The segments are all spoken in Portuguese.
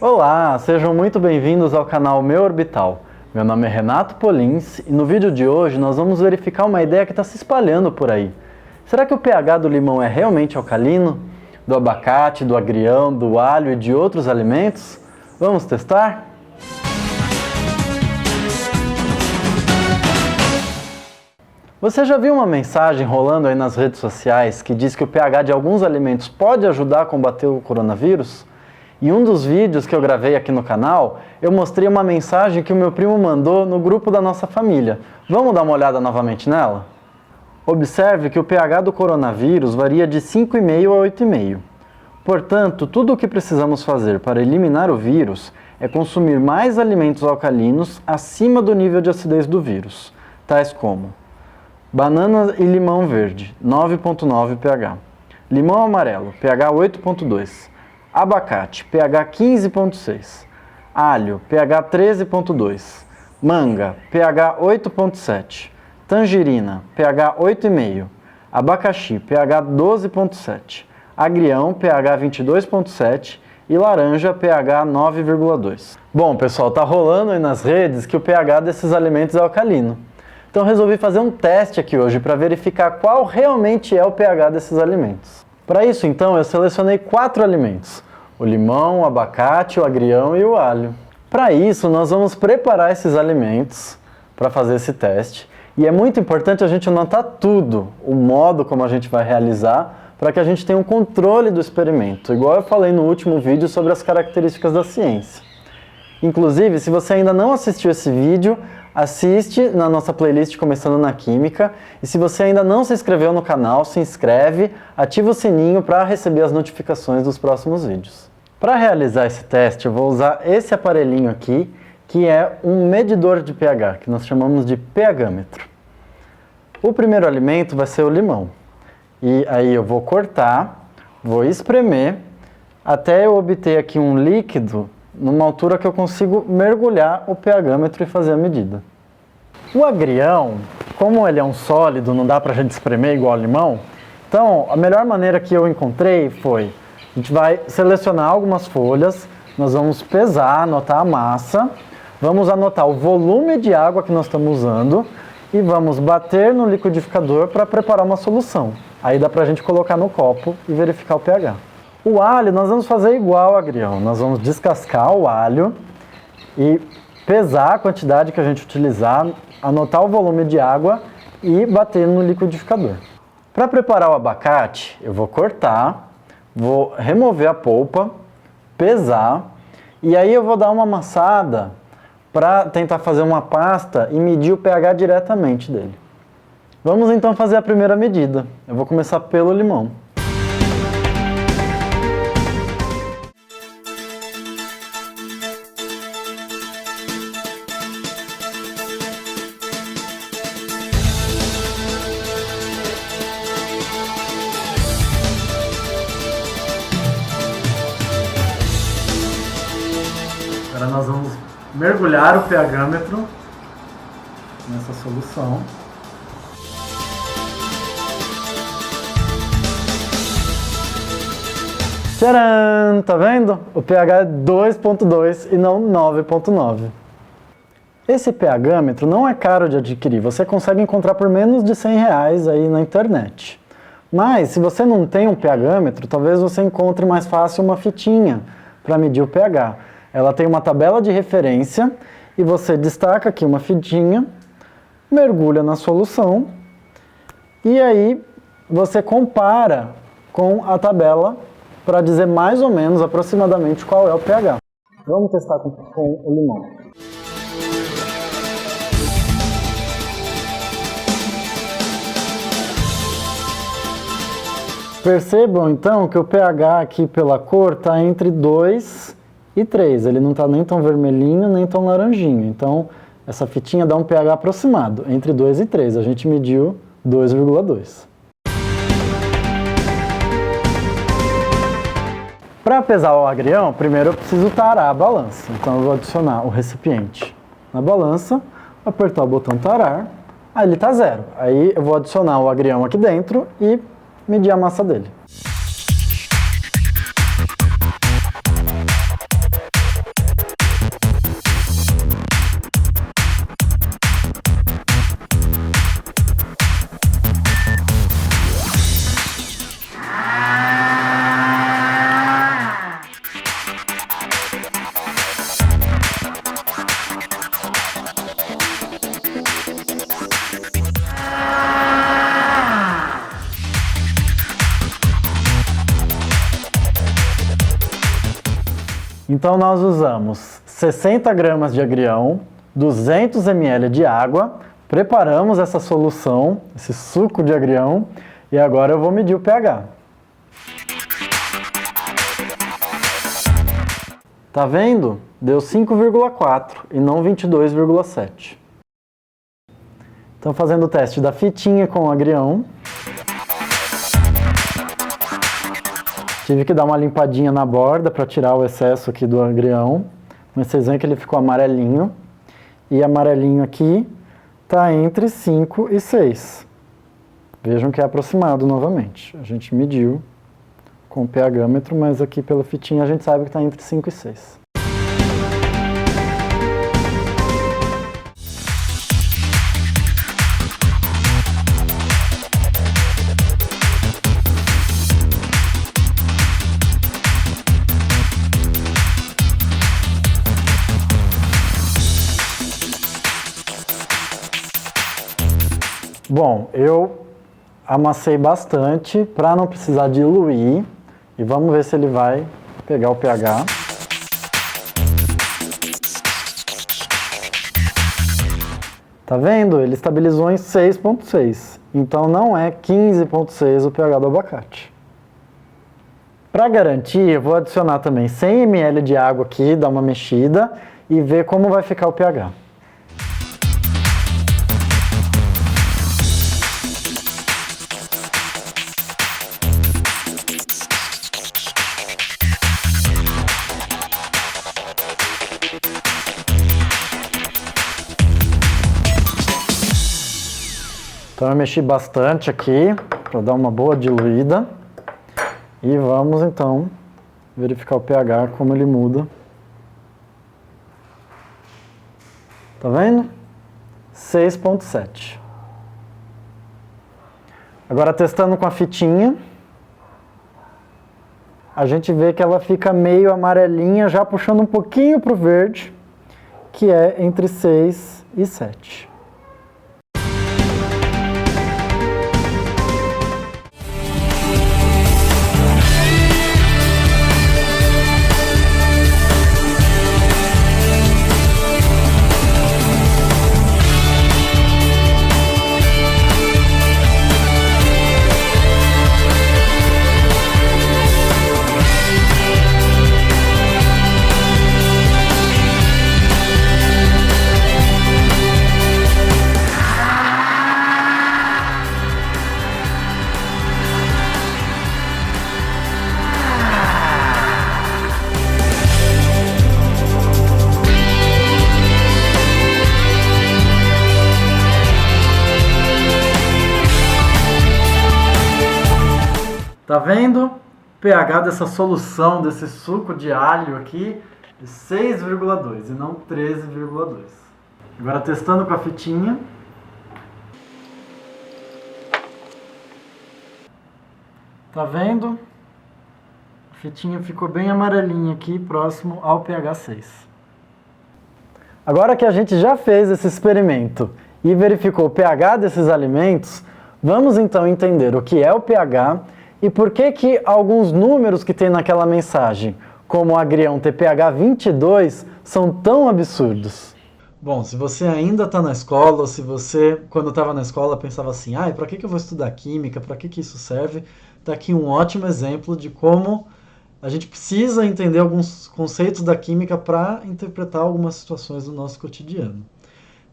Olá, sejam muito bem-vindos ao canal Meu Orbital. Meu nome é Renato Polins e no vídeo de hoje nós vamos verificar uma ideia que está se espalhando por aí. Será que o pH do limão é realmente alcalino? Do abacate, do agrião, do alho e de outros alimentos? Vamos testar? Você já viu uma mensagem rolando aí nas redes sociais que diz que o pH de alguns alimentos pode ajudar a combater o coronavírus? Em um dos vídeos que eu gravei aqui no canal, eu mostrei uma mensagem que o meu primo mandou no grupo da nossa família. Vamos dar uma olhada novamente nela? Observe que o pH do coronavírus varia de 5,5 a 8,5. Portanto, tudo o que precisamos fazer para eliminar o vírus é consumir mais alimentos alcalinos acima do nível de acidez do vírus, tais como banana e limão verde, 9,9 pH. Limão amarelo, pH 8,2. Abacate, pH 15,6. Alho, pH 13,2. Manga, pH 8,7. Tangerina, pH 8,5. Abacaxi, pH 12,7. Agrião, pH 22,7. E laranja, pH 9,2. Bom, pessoal, tá rolando aí nas redes que o pH desses alimentos é alcalino. Então resolvi fazer um teste aqui hoje para verificar qual realmente é o pH desses alimentos. Para isso, então, eu selecionei 4 alimentos: o limão, o abacate, o agrião e o alho. Para isso, nós vamos preparar esses alimentos para fazer esse teste. E é muito importante a gente anotar tudo, o modo como a gente vai realizar, para que a gente tenha um controle do experimento, igual eu falei no último vídeo sobre as características da ciência. Inclusive, se você ainda não assistiu esse vídeo, assiste na nossa playlist Começando na Química, e se você ainda não se inscreveu no canal, se inscreve, ativa o sininho para receber as notificações dos próximos vídeos. Para realizar esse teste, eu vou usar esse aparelhinho aqui, que é um medidor de pH, que nós chamamos de pHmetro. O primeiro alimento vai ser o limão, e aí eu vou cortar, vou espremer, até eu obter aqui um líquido numa altura que eu consigo mergulhar o pHmetro e fazer a medida. O agrião, como ele é um sólido, não dá pra gente espremer igual ao limão, então a melhor maneira que eu encontrei foi, a gente vai selecionar algumas folhas, nós vamos pesar, anotar a massa, vamos anotar o volume de água que nós estamos usando e vamos bater no liquidificador para preparar uma solução. Aí dá pra gente colocar no copo e verificar o pH. O alho nós vamos fazer igual ao agrião, nós vamos descascar o alho e pesar a quantidade que a gente utilizar, anotar o volume de água e bater no liquidificador. Para preparar o abacate, eu vou cortar, vou remover a polpa, pesar e aí eu vou dar uma amassada para tentar fazer uma pasta e medir o pH diretamente dele. Vamos então fazer a primeira medida. Eu vou começar pelo limão. Agora nós vamos mergulhar o pHmetro nessa solução. Tcharam! Tá vendo? O pH é 2,2 e não 9,9. Esse pHmetro não é caro de adquirir, você consegue encontrar por menos de R$100 aí na internet. Mas se você não tem um pHmetro, talvez você encontre mais fácil uma fitinha para medir o pH. Ela tem uma tabela de referência e você destaca aqui uma fitinha, mergulha na solução e aí você compara com a tabela para dizer mais ou menos, aproximadamente, qual é o pH. Vamos testar com o limão. Percebam então que o pH aqui pela cor está entre 2 e 3, ele não está nem tão vermelhinho, nem tão laranjinho. Então, essa fitinha dá um pH aproximado, entre 2 e 3. A gente mediu 2,2. Para pesar o agrião, primeiro eu preciso tarar a balança. Então, eu vou adicionar o recipiente na balança, apertar o botão tarar, Ah, ele está zero. Aí eu vou adicionar o agrião aqui dentro e medir a massa dele. Então nós usamos 60 gramas de agrião, 200 ml de água, preparamos essa solução, esse suco de agrião, e agora eu vou medir o pH. Tá vendo? Deu 5,4 e não 22,7. Então fazendo o teste da fitinha com o agrião. Tive que dar uma limpadinha na borda para tirar o excesso aqui do agrião. Mas vocês veem que ele ficou amarelinho. E amarelinho aqui está entre 5 e 6. Vejam que é aproximado novamente. A gente mediu com o pHmetro, mas aqui pela fitinha a gente sabe que está entre 5 e 6. Bom, eu amassei bastante para não precisar diluir e vamos ver se ele vai pegar o pH. Tá vendo? Ele estabilizou em 6,6, então não é 15,6 o pH do abacate. Para garantir, eu vou adicionar também 100 ml de água aqui, dar uma mexida e ver como vai ficar o pH. Então eu mexi bastante aqui para dar uma boa diluída e vamos então verificar o pH, como ele muda. Tá vendo? 6,7. Agora testando com a fitinha, a gente vê que ela fica meio amarelinha, já puxando um pouquinho para o verde, que é entre 6 e 7. Tá vendo? O pH dessa solução, desse suco de alho aqui, é 6,2 e não 13,2. Agora testando com a fitinha. Tá vendo? A fitinha ficou bem amarelinha aqui, próximo ao pH 6. Agora que a gente já fez esse experimento e verificou o pH desses alimentos, vamos então entender o que é o pH e por que alguns números que tem naquela mensagem, como o agrião ter pH 22, são tão absurdos. Bom, se você ainda está na escola, ou se você, quando estava na escola, pensava assim, para que eu vou estudar química, para que isso serve? Está aqui um ótimo exemplo de como a gente precisa entender alguns conceitos da química para interpretar algumas situações do nosso cotidiano.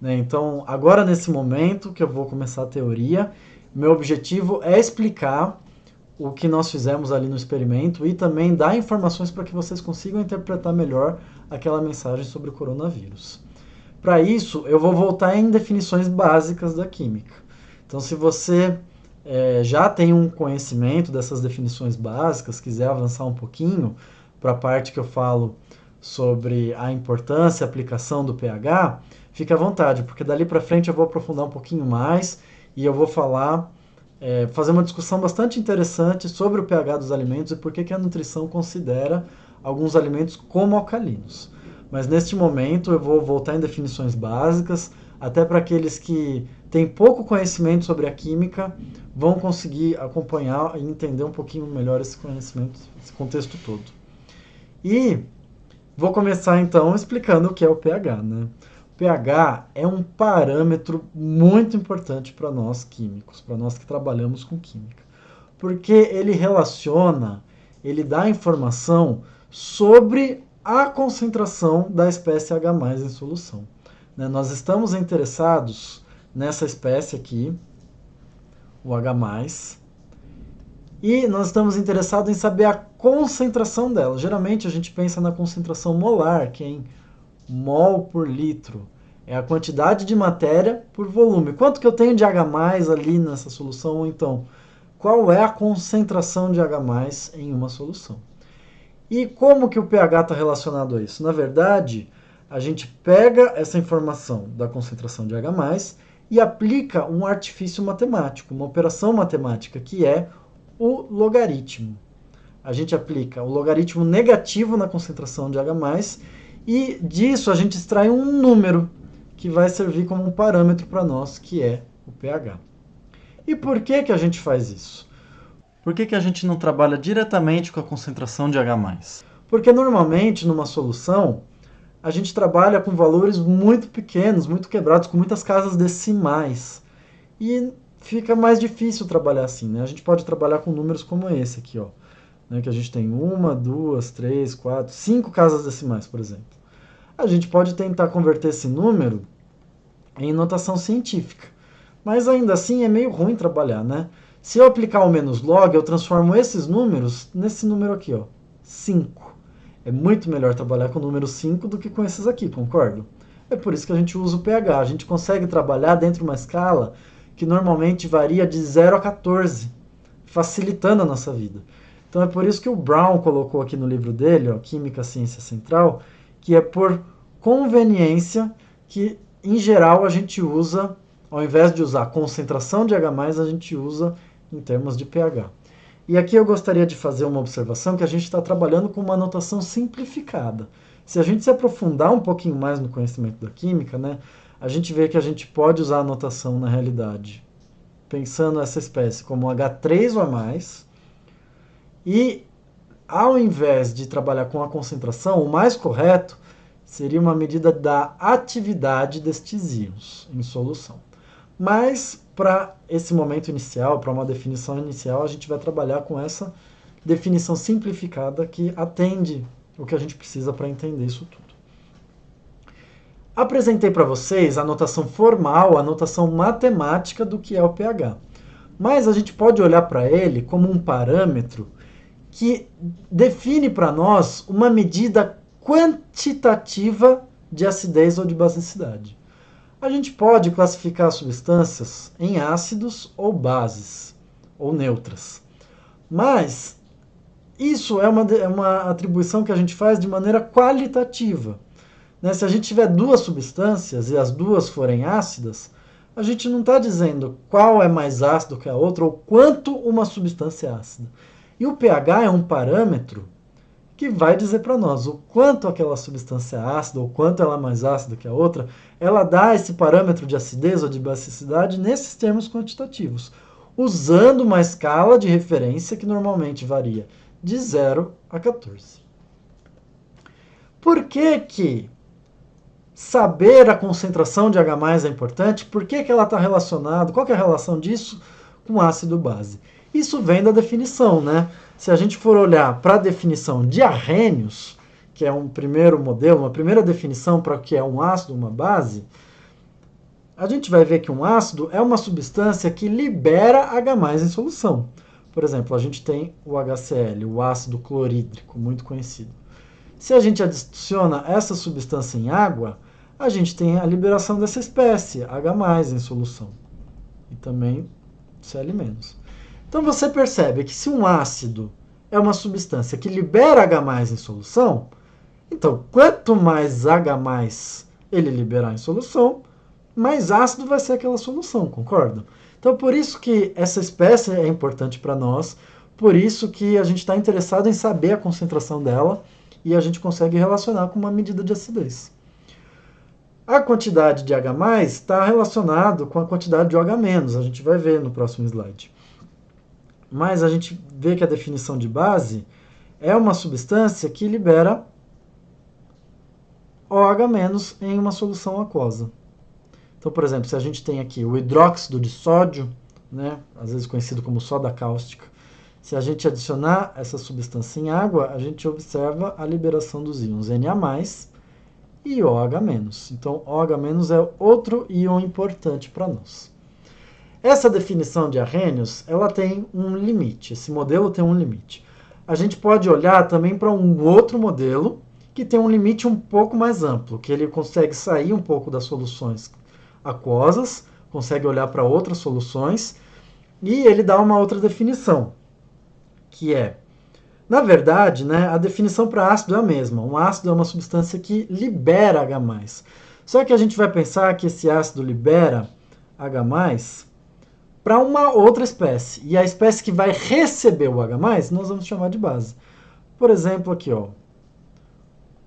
Então, agora nesse momento que eu vou começar a teoria, meu objetivo é explicar o que nós fizemos ali no experimento e também dar informações para que vocês consigam interpretar melhor aquela mensagem sobre o coronavírus. Para isso, eu vou voltar em definições básicas da química. Então, se você já tem um conhecimento dessas definições básicas, quiser avançar um pouquinho para a parte que eu falo sobre a importância e aplicação do pH, fique à vontade, porque dali para frente eu vou aprofundar um pouquinho mais e eu vou falar, fazer uma discussão bastante interessante sobre o pH dos alimentos e por que a nutrição considera alguns alimentos como alcalinos. Mas neste momento eu vou voltar em definições básicas, até para aqueles que têm pouco conhecimento sobre a química vão conseguir acompanhar e entender um pouquinho melhor esse conhecimento, esse contexto todo. E vou começar então explicando o que é o pH, né? O pH é um parâmetro muito importante para nós químicos, para nós que trabalhamos com química, porque ele relaciona, ele dá informação sobre a concentração da espécie H+ em solução. Nós estamos interessados nessa espécie aqui, o H+, e nós estamos interessados em saber a concentração dela. Geralmente a gente pensa na concentração molar, que é em mol por litro. É a quantidade de matéria por volume. Quanto que eu tenho de H+ ali nessa solução? Ou então, qual é a concentração de H+ em uma solução? E como que o pH está relacionado a isso? Na verdade, a gente pega essa informação da concentração de H+ e aplica um artifício matemático, uma operação matemática, que é o logaritmo. A gente aplica o logaritmo negativo na concentração de H+, e disso a gente extrai um número que vai servir como um parâmetro para nós, que é o pH. E por que a gente faz isso? Por que a gente não trabalha diretamente com a concentração de H+? Porque normalmente numa solução a gente trabalha com valores muito pequenos, muito quebrados, com muitas casas decimais. E fica mais difícil trabalhar assim, né? A gente pode trabalhar com números como esse aqui, ó, né? Que a gente tem 1, 2, 3, 4, 5 casas decimais, por exemplo. A gente pode tentar converter esse número em notação científica, mas ainda assim é meio ruim trabalhar, né? Se eu aplicar o menos log, eu transformo esses números nesse número aqui, ó, 5. É muito melhor trabalhar com o número 5 do que com esses aqui, concordo? É por isso que a gente usa o pH. A gente consegue trabalhar dentro de uma escala que normalmente varia de 0 a 14, facilitando a nossa vida. Então é por isso que o Brown colocou aqui no livro dele, ó, Química, Ciência Central, que é por conveniência que, em geral, a gente usa, ao invés de usar concentração de H+, a gente usa em termos de pH. E aqui eu gostaria de fazer uma observação que a gente está trabalhando com uma notação simplificada. Se a gente se aprofundar um pouquinho mais no conhecimento da química, né, a gente vê que a gente pode usar a notação na realidade, pensando essa espécie como H3 ou a mais, e ao invés de trabalhar com a concentração, o mais correto seria uma medida da atividade destes íons em solução. Mas, para esse momento inicial, para uma definição inicial, a gente vai trabalhar com essa definição simplificada que atende o que a gente precisa para entender isso tudo. Apresentei para vocês a notação formal, a notação matemática do que é o pH. Mas a gente pode olhar para ele como um parâmetro que define para nós uma medida quantitativa de acidez ou de basicidade. A gente pode classificar substâncias em ácidos ou bases, ou neutras. Mas isso é uma atribuição que a gente faz de maneira qualitativa. Né? Se a gente tiver duas substâncias e as duas forem ácidas, a gente não está dizendo qual é mais ácido que a outra ou quanto uma substância é ácida. E o pH é um parâmetro que vai dizer para nós o quanto aquela substância é ácida ou quanto ela é mais ácida que a outra. Ela dá esse parâmetro de acidez ou de basicidade nesses termos quantitativos, usando uma escala de referência que normalmente varia de 0 a 14. Por que saber a concentração de H+ é importante? Por que ela está relacionada? Qual que é a relação disso com ácido-base? Isso vem da definição, né? Se a gente for olhar para a definição de Arrhenius, que é um primeiro modelo, uma primeira definição para o que é um ácido, uma base, a gente vai ver que um ácido é uma substância que libera H+ em solução. Por exemplo, a gente tem o HCl, o ácido clorídrico, muito conhecido. Se a gente adiciona essa substância em água, a gente tem a liberação dessa espécie, H+, em solução. E também Cl-. Então você percebe que se um ácido é uma substância que libera H+ em solução, então quanto mais H+ ele liberar em solução, mais ácido vai ser aquela solução, concorda? Então por isso que essa espécie é importante para nós, por isso que a gente está interessado em saber a concentração dela e a gente consegue relacionar com uma medida de acidez. A quantidade de H+ está relacionado com a quantidade de OH-, a gente vai ver no próximo slide. Mas a gente vê que a definição de base é uma substância que libera OH- em uma solução aquosa. Então, por exemplo, se a gente tem aqui o hidróxido de sódio, né, às vezes conhecido como soda cáustica, se a gente adicionar essa substância em água, a gente observa a liberação dos íons Na+, e OH-. Então, OH- é outro íon importante para nós. Essa definição de Arrhenius, ela tem um limite, esse modelo tem um limite. A gente pode olhar também para um outro modelo que tem um limite um pouco mais amplo, que ele consegue sair um pouco das soluções aquosas, consegue olhar para outras soluções, e ele dá uma outra definição, que é, na verdade, né, a definição para ácido é a mesma. Um ácido é uma substância que libera H+. Só que a gente vai pensar que esse ácido libera H+ para uma outra espécie. E a espécie que vai receber o H+, nós vamos chamar de base. Por exemplo, aqui, ó,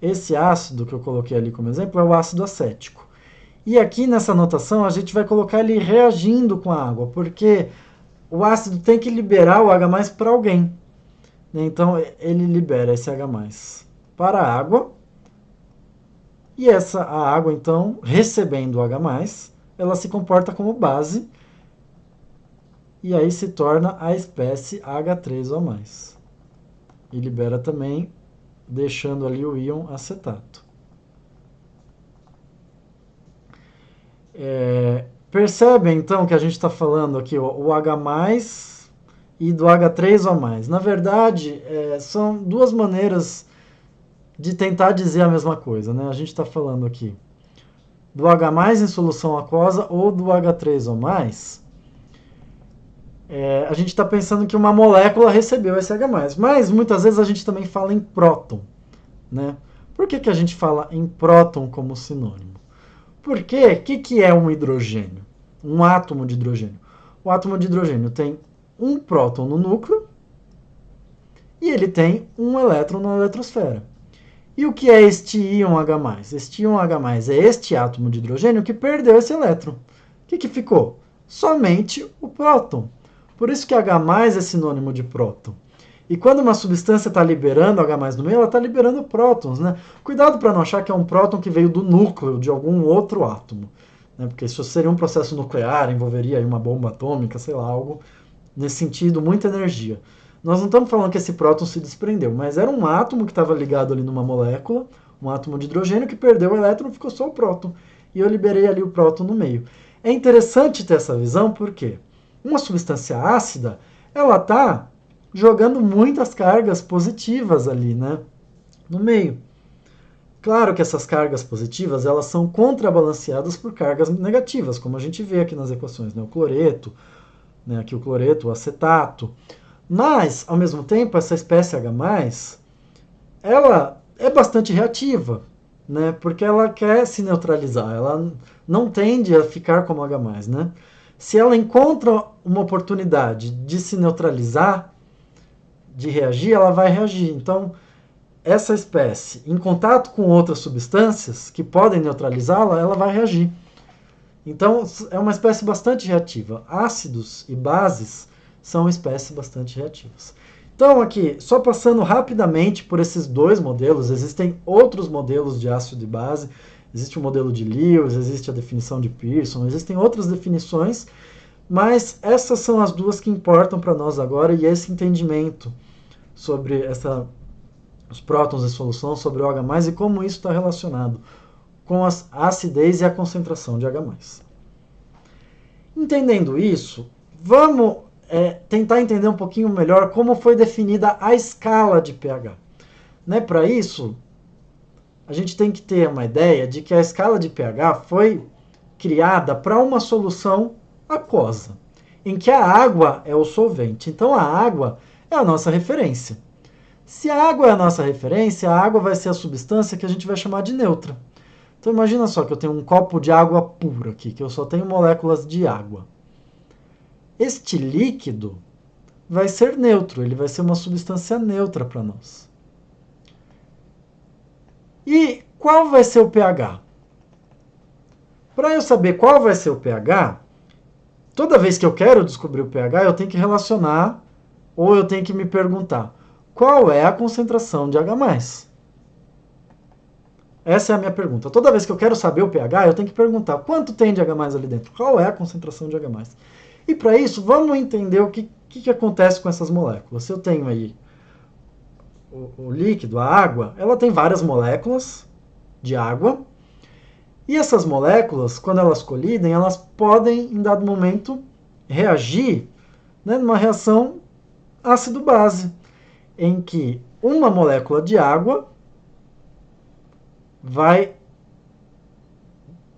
esse ácido que eu coloquei ali como exemplo é o ácido acético. E aqui nessa notação a gente vai colocar ele reagindo com a água, porque o ácido tem que liberar o H+ para alguém. Então ele libera esse H+ para a água, e a água então, recebendo o H+, ela se comporta como base, e aí se torna a espécie H3O+. E libera também, deixando ali o íon acetato. Percebem então que a gente está falando aqui o H+ e do H3O+. Na verdade, são duas maneiras de tentar dizer a mesma coisa, né? A gente está falando aqui do H+ em solução aquosa ou do H3O+. A gente está pensando que uma molécula recebeu esse H+, mas muitas vezes a gente também fala em próton, né? Por que a gente fala em próton como sinônimo? Porque o que é um hidrogênio? Um átomo de hidrogênio. O átomo de hidrogênio tem um próton no núcleo e ele tem um elétron na eletrosfera. E o que é este íon H+? Este íon H+ é este átomo de hidrogênio que perdeu esse elétron. O que ficou? Somente o próton. Por isso que H+ é sinônimo de próton. E quando uma substância está liberando H+ no meio, ela está liberando prótons, né? Cuidado para não achar que é um próton que veio do núcleo de algum outro átomo, né? Porque isso seria um processo nuclear, envolveria aí uma bomba atômica, sei lá, algo nesse sentido, muita energia. Nós não estamos falando que esse próton se desprendeu, mas era um átomo que estava ligado ali numa molécula, um átomo de hidrogênio que perdeu o elétron, ficou só o próton. E eu liberei ali o próton no meio. É interessante ter essa visão, porque uma substância ácida, ela está jogando muitas cargas positivas ali, né, no meio. Claro que essas cargas positivas, elas são contrabalanceadas por cargas negativas, como a gente vê aqui nas equações, né, o cloreto, né, aqui o cloreto, o acetato. Mas, ao mesmo tempo, essa espécie H+, ela é bastante reativa, né, porque ela quer se neutralizar, ela não tende a ficar como H+, né. Se ela encontra uma oportunidade de se neutralizar, de reagir, ela vai reagir. Então, essa espécie, em contato com outras substâncias que podem neutralizá-la, ela vai reagir. Então, é uma espécie bastante reativa. Ácidos e bases são espécies bastante reativas. Então, aqui, só passando rapidamente por esses dois modelos, existem outros modelos de ácido e base, existe o modelo de Lewis, existe a definição de Pearson, existem outras definições, mas essas são as duas que importam para nós agora, e esse entendimento sobre os prótons em solução, sobre o H+, e como isso está relacionado com a acidez e a concentração de H+. Entendendo isso, vamos tentar entender um pouquinho melhor como foi definida a escala de pH. Né? Para isso, a gente tem que ter uma ideia de que a escala de pH foi criada para uma solução aquosa, em que a água é o solvente. Então a água é a nossa referência. Se a água é a nossa referência, a água vai ser a substância que a gente vai chamar de neutra. Então imagina só que eu tenho um copo de água pura aqui, que eu só tenho moléculas de água. Este líquido vai ser neutro, ele vai ser uma substância neutra para nós. E qual vai ser o pH? Para eu saber qual vai ser o pH, toda vez que eu quero descobrir o pH, eu tenho que relacionar ou eu tenho que me perguntar qual é a concentração de H+. Essa é a minha pergunta. Toda vez que eu quero saber o pH, eu tenho que perguntar quanto tem de H+ ali dentro, qual é a concentração de H+. E para isso, vamos entender o que acontece com essas moléculas. Se eu tenho aí o líquido, a água, ela tem várias moléculas de água. E essas moléculas, quando elas colidem, elas podem, em dado momento, reagir, né, numa reação ácido-base, em que uma molécula de água vai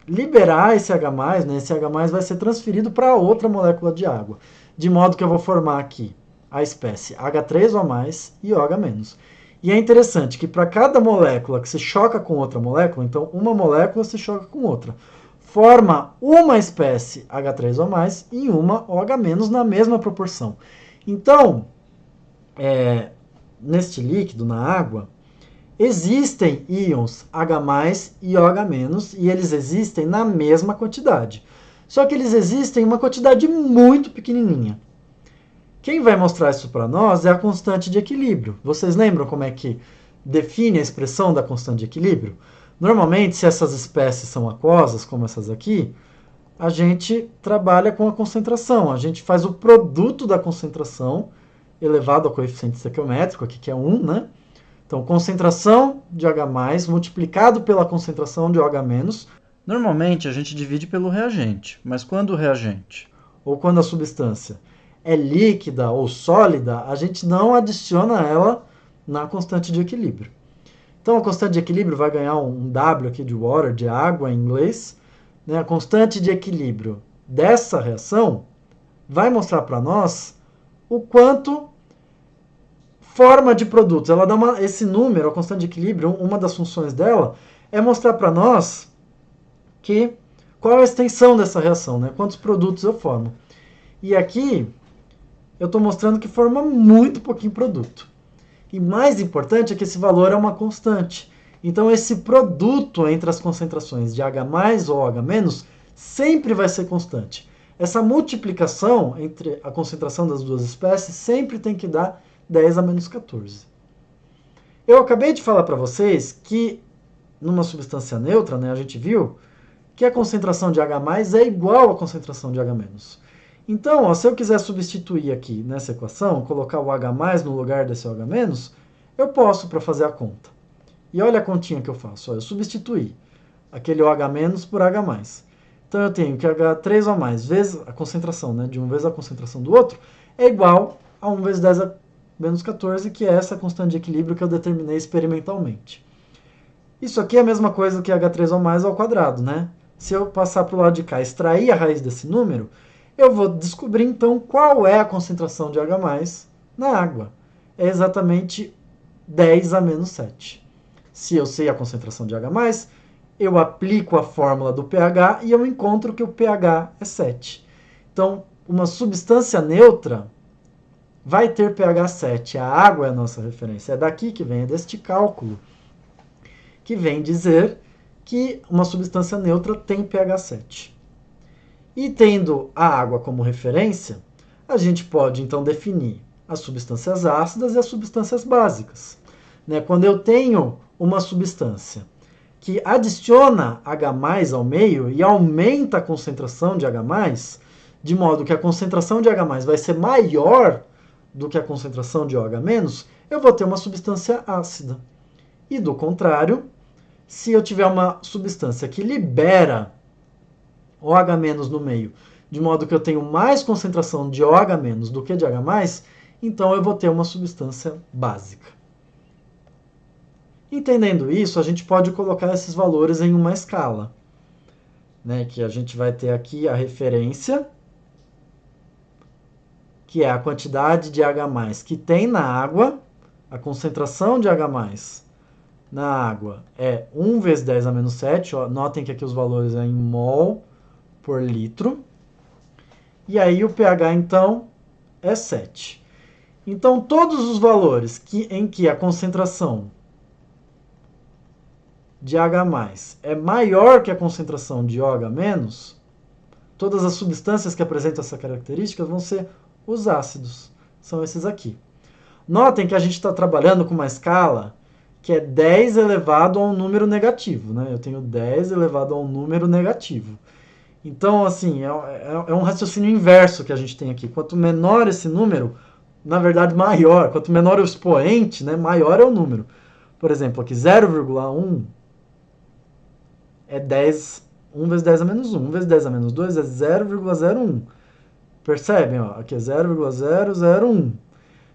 liberar esse H+, né, esse H+, vai ser transferido para outra molécula de água, de modo que eu vou formar aqui a espécie H3O+, e OH-. E é interessante que para cada molécula que se choca com outra molécula, então uma molécula se choca com outra, forma uma espécie H3O+, e uma OH- na mesma proporção. Então, neste líquido, na água, existem íons H+ e OH-, e eles existem na mesma quantidade. Só que eles existem em uma quantidade muito pequenininha. Quem vai mostrar isso para nós é a constante de equilíbrio. Vocês lembram como é que define a expressão da constante de equilíbrio? Normalmente, se essas espécies são aquosas, como essas aqui, a gente trabalha com a concentração. A gente faz o produto da concentração elevado ao coeficiente estequiométrico, aqui que é 1, né? Então, concentração de H+ multiplicado pela concentração de OH-. Normalmente, a gente divide pelo reagente, mas quando o reagente, ou quando a substância, é líquida ou sólida, a gente não adiciona ela na constante de equilíbrio. Então, a constante de equilíbrio vai ganhar um W aqui de water, de água em inglês. Né? A constante de equilíbrio dessa reação vai mostrar para nós o quanto forma de produtos. Ela dá esse número, a constante de equilíbrio, uma das funções dela é mostrar para nós qual é a extensão dessa reação, né? Quantos produtos eu formo. E aqui eu estou mostrando que forma muito pouquinho produto. E mais importante é que esse valor é uma constante. Então esse produto entre as concentrações de H+ ou OH- sempre vai ser constante. Essa multiplicação entre a concentração das duas espécies sempre tem que dar 10 a menos 14. Eu acabei de falar para vocês que numa substância neutra, né, a gente viu que a concentração de H+ é igual à concentração de H-. Então, ó, se eu quiser substituir aqui nessa equação, colocar o H+ no lugar desse OH-, eu posso para fazer a conta. E olha a continha que eu faço. Ó, eu substituí aquele OH- por H+. Então, eu tenho que H3O+, vezes a concentração, né, de um vezes a concentração do outro, é igual a 1 vezes 10 a menos 14, que é essa constante de equilíbrio que eu determinei experimentalmente. Isso aqui é a mesma coisa que H3O+ ao quadrado, né? Se eu passar para o lado de cá e extrair a raiz desse número, eu vou descobrir então qual é a concentração de H+ na água. É exatamente 10 a menos 7. Se eu sei a concentração de H+, eu aplico a fórmula do pH e eu encontro que o pH é 7. Então, uma substância neutra vai ter pH 7. A água é a nossa referência. É daqui que vem, é deste cálculo, que vem dizer que uma substância neutra tem pH 7. E tendo a água como referência, a gente pode então definir as substâncias ácidas e as substâncias básicas. Né? Quando eu tenho uma substância que adiciona H+ ao meio e aumenta a concentração de H+, de modo que a concentração de H+ vai ser maior do que a concentração de OH-, eu vou ter uma substância ácida. E do contrário, se eu tiver uma substância que libera OH- no meio, de modo que eu tenho mais concentração de OH- do que de H+, então eu vou ter uma substância básica. Entendendo isso, a gente pode colocar esses valores em uma escala, né? Que a gente vai ter aqui a referência, que é a quantidade de H+ que tem na água, a concentração de H+ na água é 1 vezes 10 a menos 7, ó, notem que aqui os valores é em mol por litro, e aí o pH então é 7. Então todos os valores em que a concentração de H+ é maior que a concentração de OH-, todas as substâncias que apresentam essa característica vão ser os ácidos. São esses aqui. Notem que a gente está trabalhando com uma escala que é 10 elevado a um número negativo, né? Eu tenho 10 elevado a um número negativo. Então, assim, é um raciocínio inverso que a gente tem aqui. Quanto menor esse número, na verdade, maior. Quanto menor o expoente, né, maior é o número. Por exemplo, aqui 0,1 é 10, 1 vezes 10 a menos 1. 1 vezes 10 a menos 2 é 0,01. Percebem? Ó, aqui é 0,001.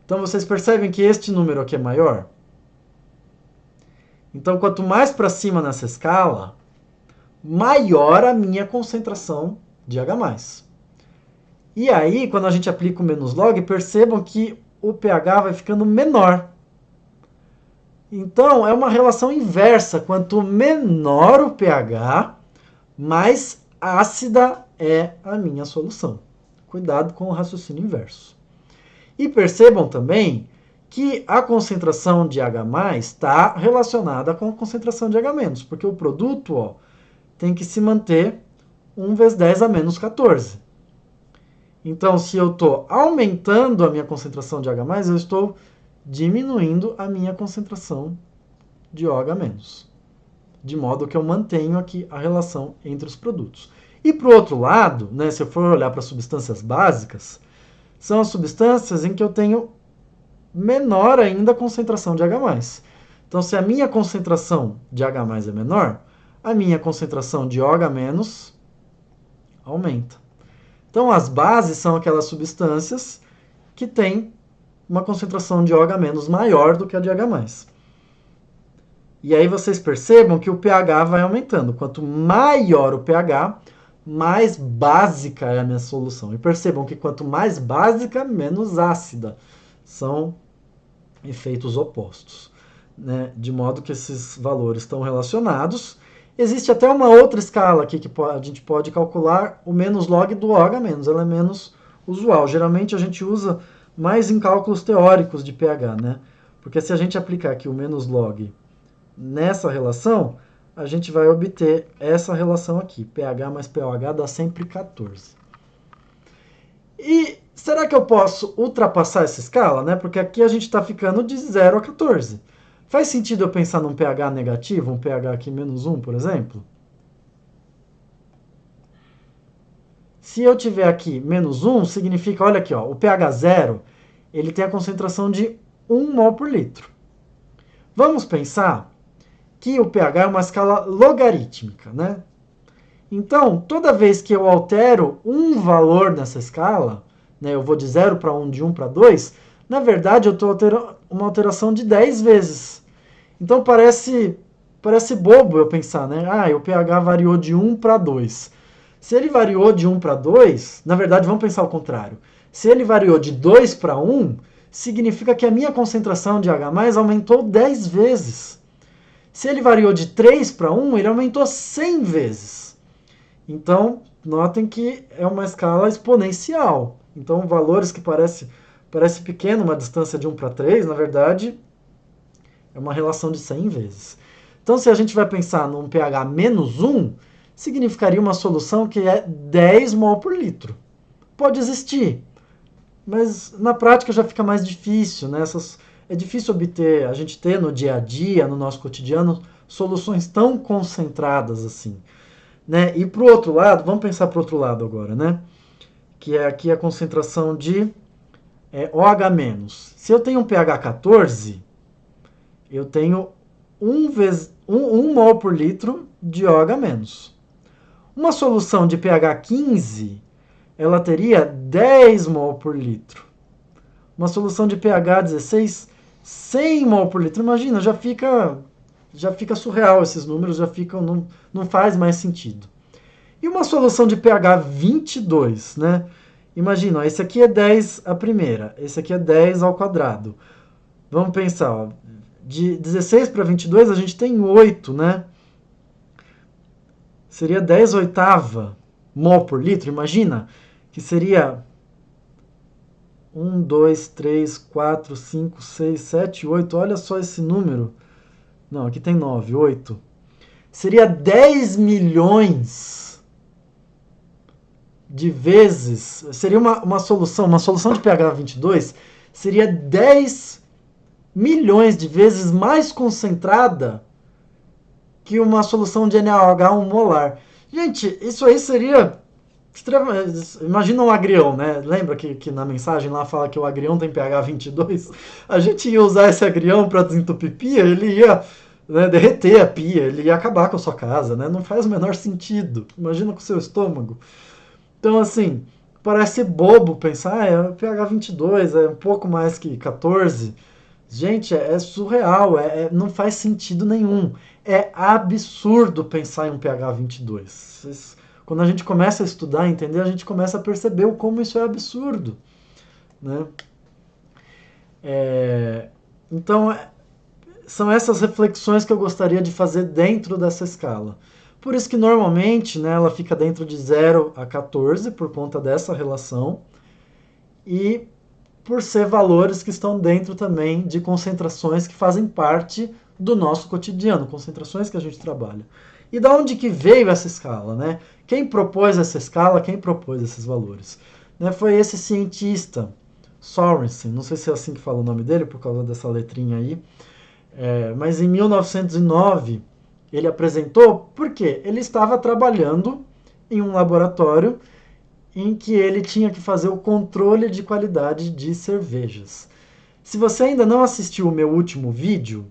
Então, vocês percebem que este número aqui é maior? Então, quanto mais para cima nessa escala, maior a minha concentração de H+. E aí, quando a gente aplica o menos log, percebam que o pH vai ficando menor. Então, é uma relação inversa. Quanto menor o pH, mais ácida é a minha solução. Cuidado com o raciocínio inverso. E percebam também que a concentração de H+ está relacionada com a concentração de H-, porque o produto, ó, tem que se manter 1 vezes 10 a menos 14. Então, se eu estou aumentando a minha concentração de H+, eu estou diminuindo a minha concentração de OH-. De modo que eu mantenho aqui a relação entre os produtos. E para o outro lado, né, se eu for olhar para substâncias básicas, são as substâncias em que eu tenho menor ainda a concentração de H+. Então, se a minha concentração de H+ é menor, a minha concentração de OH- aumenta. Então, as bases são aquelas substâncias que têm uma concentração de OH- maior do que a de H+. E aí vocês percebam que o pH vai aumentando. Quanto maior o pH, mais básica é a minha solução. E percebam que quanto mais básica, menos ácida. São efeitos opostos, né? De modo que esses valores estão relacionados. Existe até uma outra escala aqui que a gente pode calcular o menos log do OH-. Ela é menos usual. Geralmente a gente usa mais em cálculos teóricos de pH, né? Porque se a gente aplicar aqui o menos log nessa relação, a gente vai obter essa relação aqui. pH mais pOH dá sempre 14. E será que eu posso ultrapassar essa escala, né? Porque aqui a gente está ficando de 0 a 14. Faz sentido eu pensar num pH negativo, um pH aqui menos 1, por exemplo? Se eu tiver aqui menos 1, significa, olha aqui, ó, o pH 0, ele tem a concentração de 1 mol por litro. Vamos pensar que o pH é uma escala logarítmica, né? Então, toda vez que eu altero um valor nessa escala, né, eu vou de 0 para 1, de 1 para 2, na verdade eu estou alterando uma alteração de 10 vezes. Então parece bobo eu pensar, né? Ah, o pH variou de 1 para 2. Se ele variou de 1 para 2, na verdade vamos pensar o contrário. Se ele variou de 2 para 1, significa que a minha concentração de H+ aumentou 10 vezes. Se ele variou de 3 para 1, ele aumentou 100 vezes. Então, notem que é uma escala exponencial. Então, valores que parece pequeno, uma distância de 1 para 3, na verdade, é uma relação de 100 vezes. Então, se a gente vai pensar num pH menos 1, significaria uma solução que é 10 mol por litro. Pode existir, mas na prática já fica mais difícil, né? É difícil a gente ter no dia a dia, no nosso cotidiano, soluções tão concentradas assim. Né? E para o outro lado, vamos pensar para o outro lado agora, né? Que é aqui a concentração de OH-. Se eu tenho um pH 14, eu tenho 1 mol por litro de OH-. Uma solução de pH 15, ela teria 10 mol por litro. Uma solução de pH 16, 100 mol por litro. Imagina, já fica já fica surreal, esses números já ficam, não faz mais sentido. E uma solução de pH 22, né? Imagina, ó, esse aqui é 10 a primeira, esse aqui é 10 ao quadrado. Vamos pensar, ó, de 16 para 22 a gente tem 8, né? Seria 10 oitava mol por litro, imagina, que seria 1, 2, 3, 4, 5, 6, 7, 8, olha só esse número. Não, aqui tem 9, 8. Seria 10 milhões de vezes, seria uma solução de pH 22, seria 10 milhões de vezes mais concentrada que uma solução de NaOH1 molar. Gente, isso aí seria imagina um agrião, né? Lembra que na mensagem lá fala que o agrião tem pH 22? A gente ia usar esse agrião para desentupir pia, ele ia, né, derreter a pia, ele ia acabar com a sua casa, né? Não faz o menor sentido. Imagina com o seu estômago. Então, assim, parece bobo pensar, é pH 22, é um pouco mais que 14. Gente, é surreal, não faz sentido nenhum. É absurdo pensar em um pH 22. Quando a gente começa a estudar, entender, a gente começa a perceber o como isso é absurdo, né? Então, são essas reflexões que eu gostaria de fazer dentro dessa escala. Por isso que normalmente, né, ela fica dentro de 0 a 14, por conta dessa relação, e por ser valores que estão dentro também de concentrações que fazem parte do nosso cotidiano, concentrações que a gente trabalha. E da onde que veio essa escala, né? Quem propôs essa escala, quem propôs esses valores? Né, foi esse cientista, Sorensen, não sei se é assim que fala o nome dele, por causa dessa letrinha aí, mas em 1909 ele apresentou, porque ele estava trabalhando em um laboratório em que ele tinha que fazer o controle de qualidade de cervejas. Se você ainda não assistiu o meu último vídeo,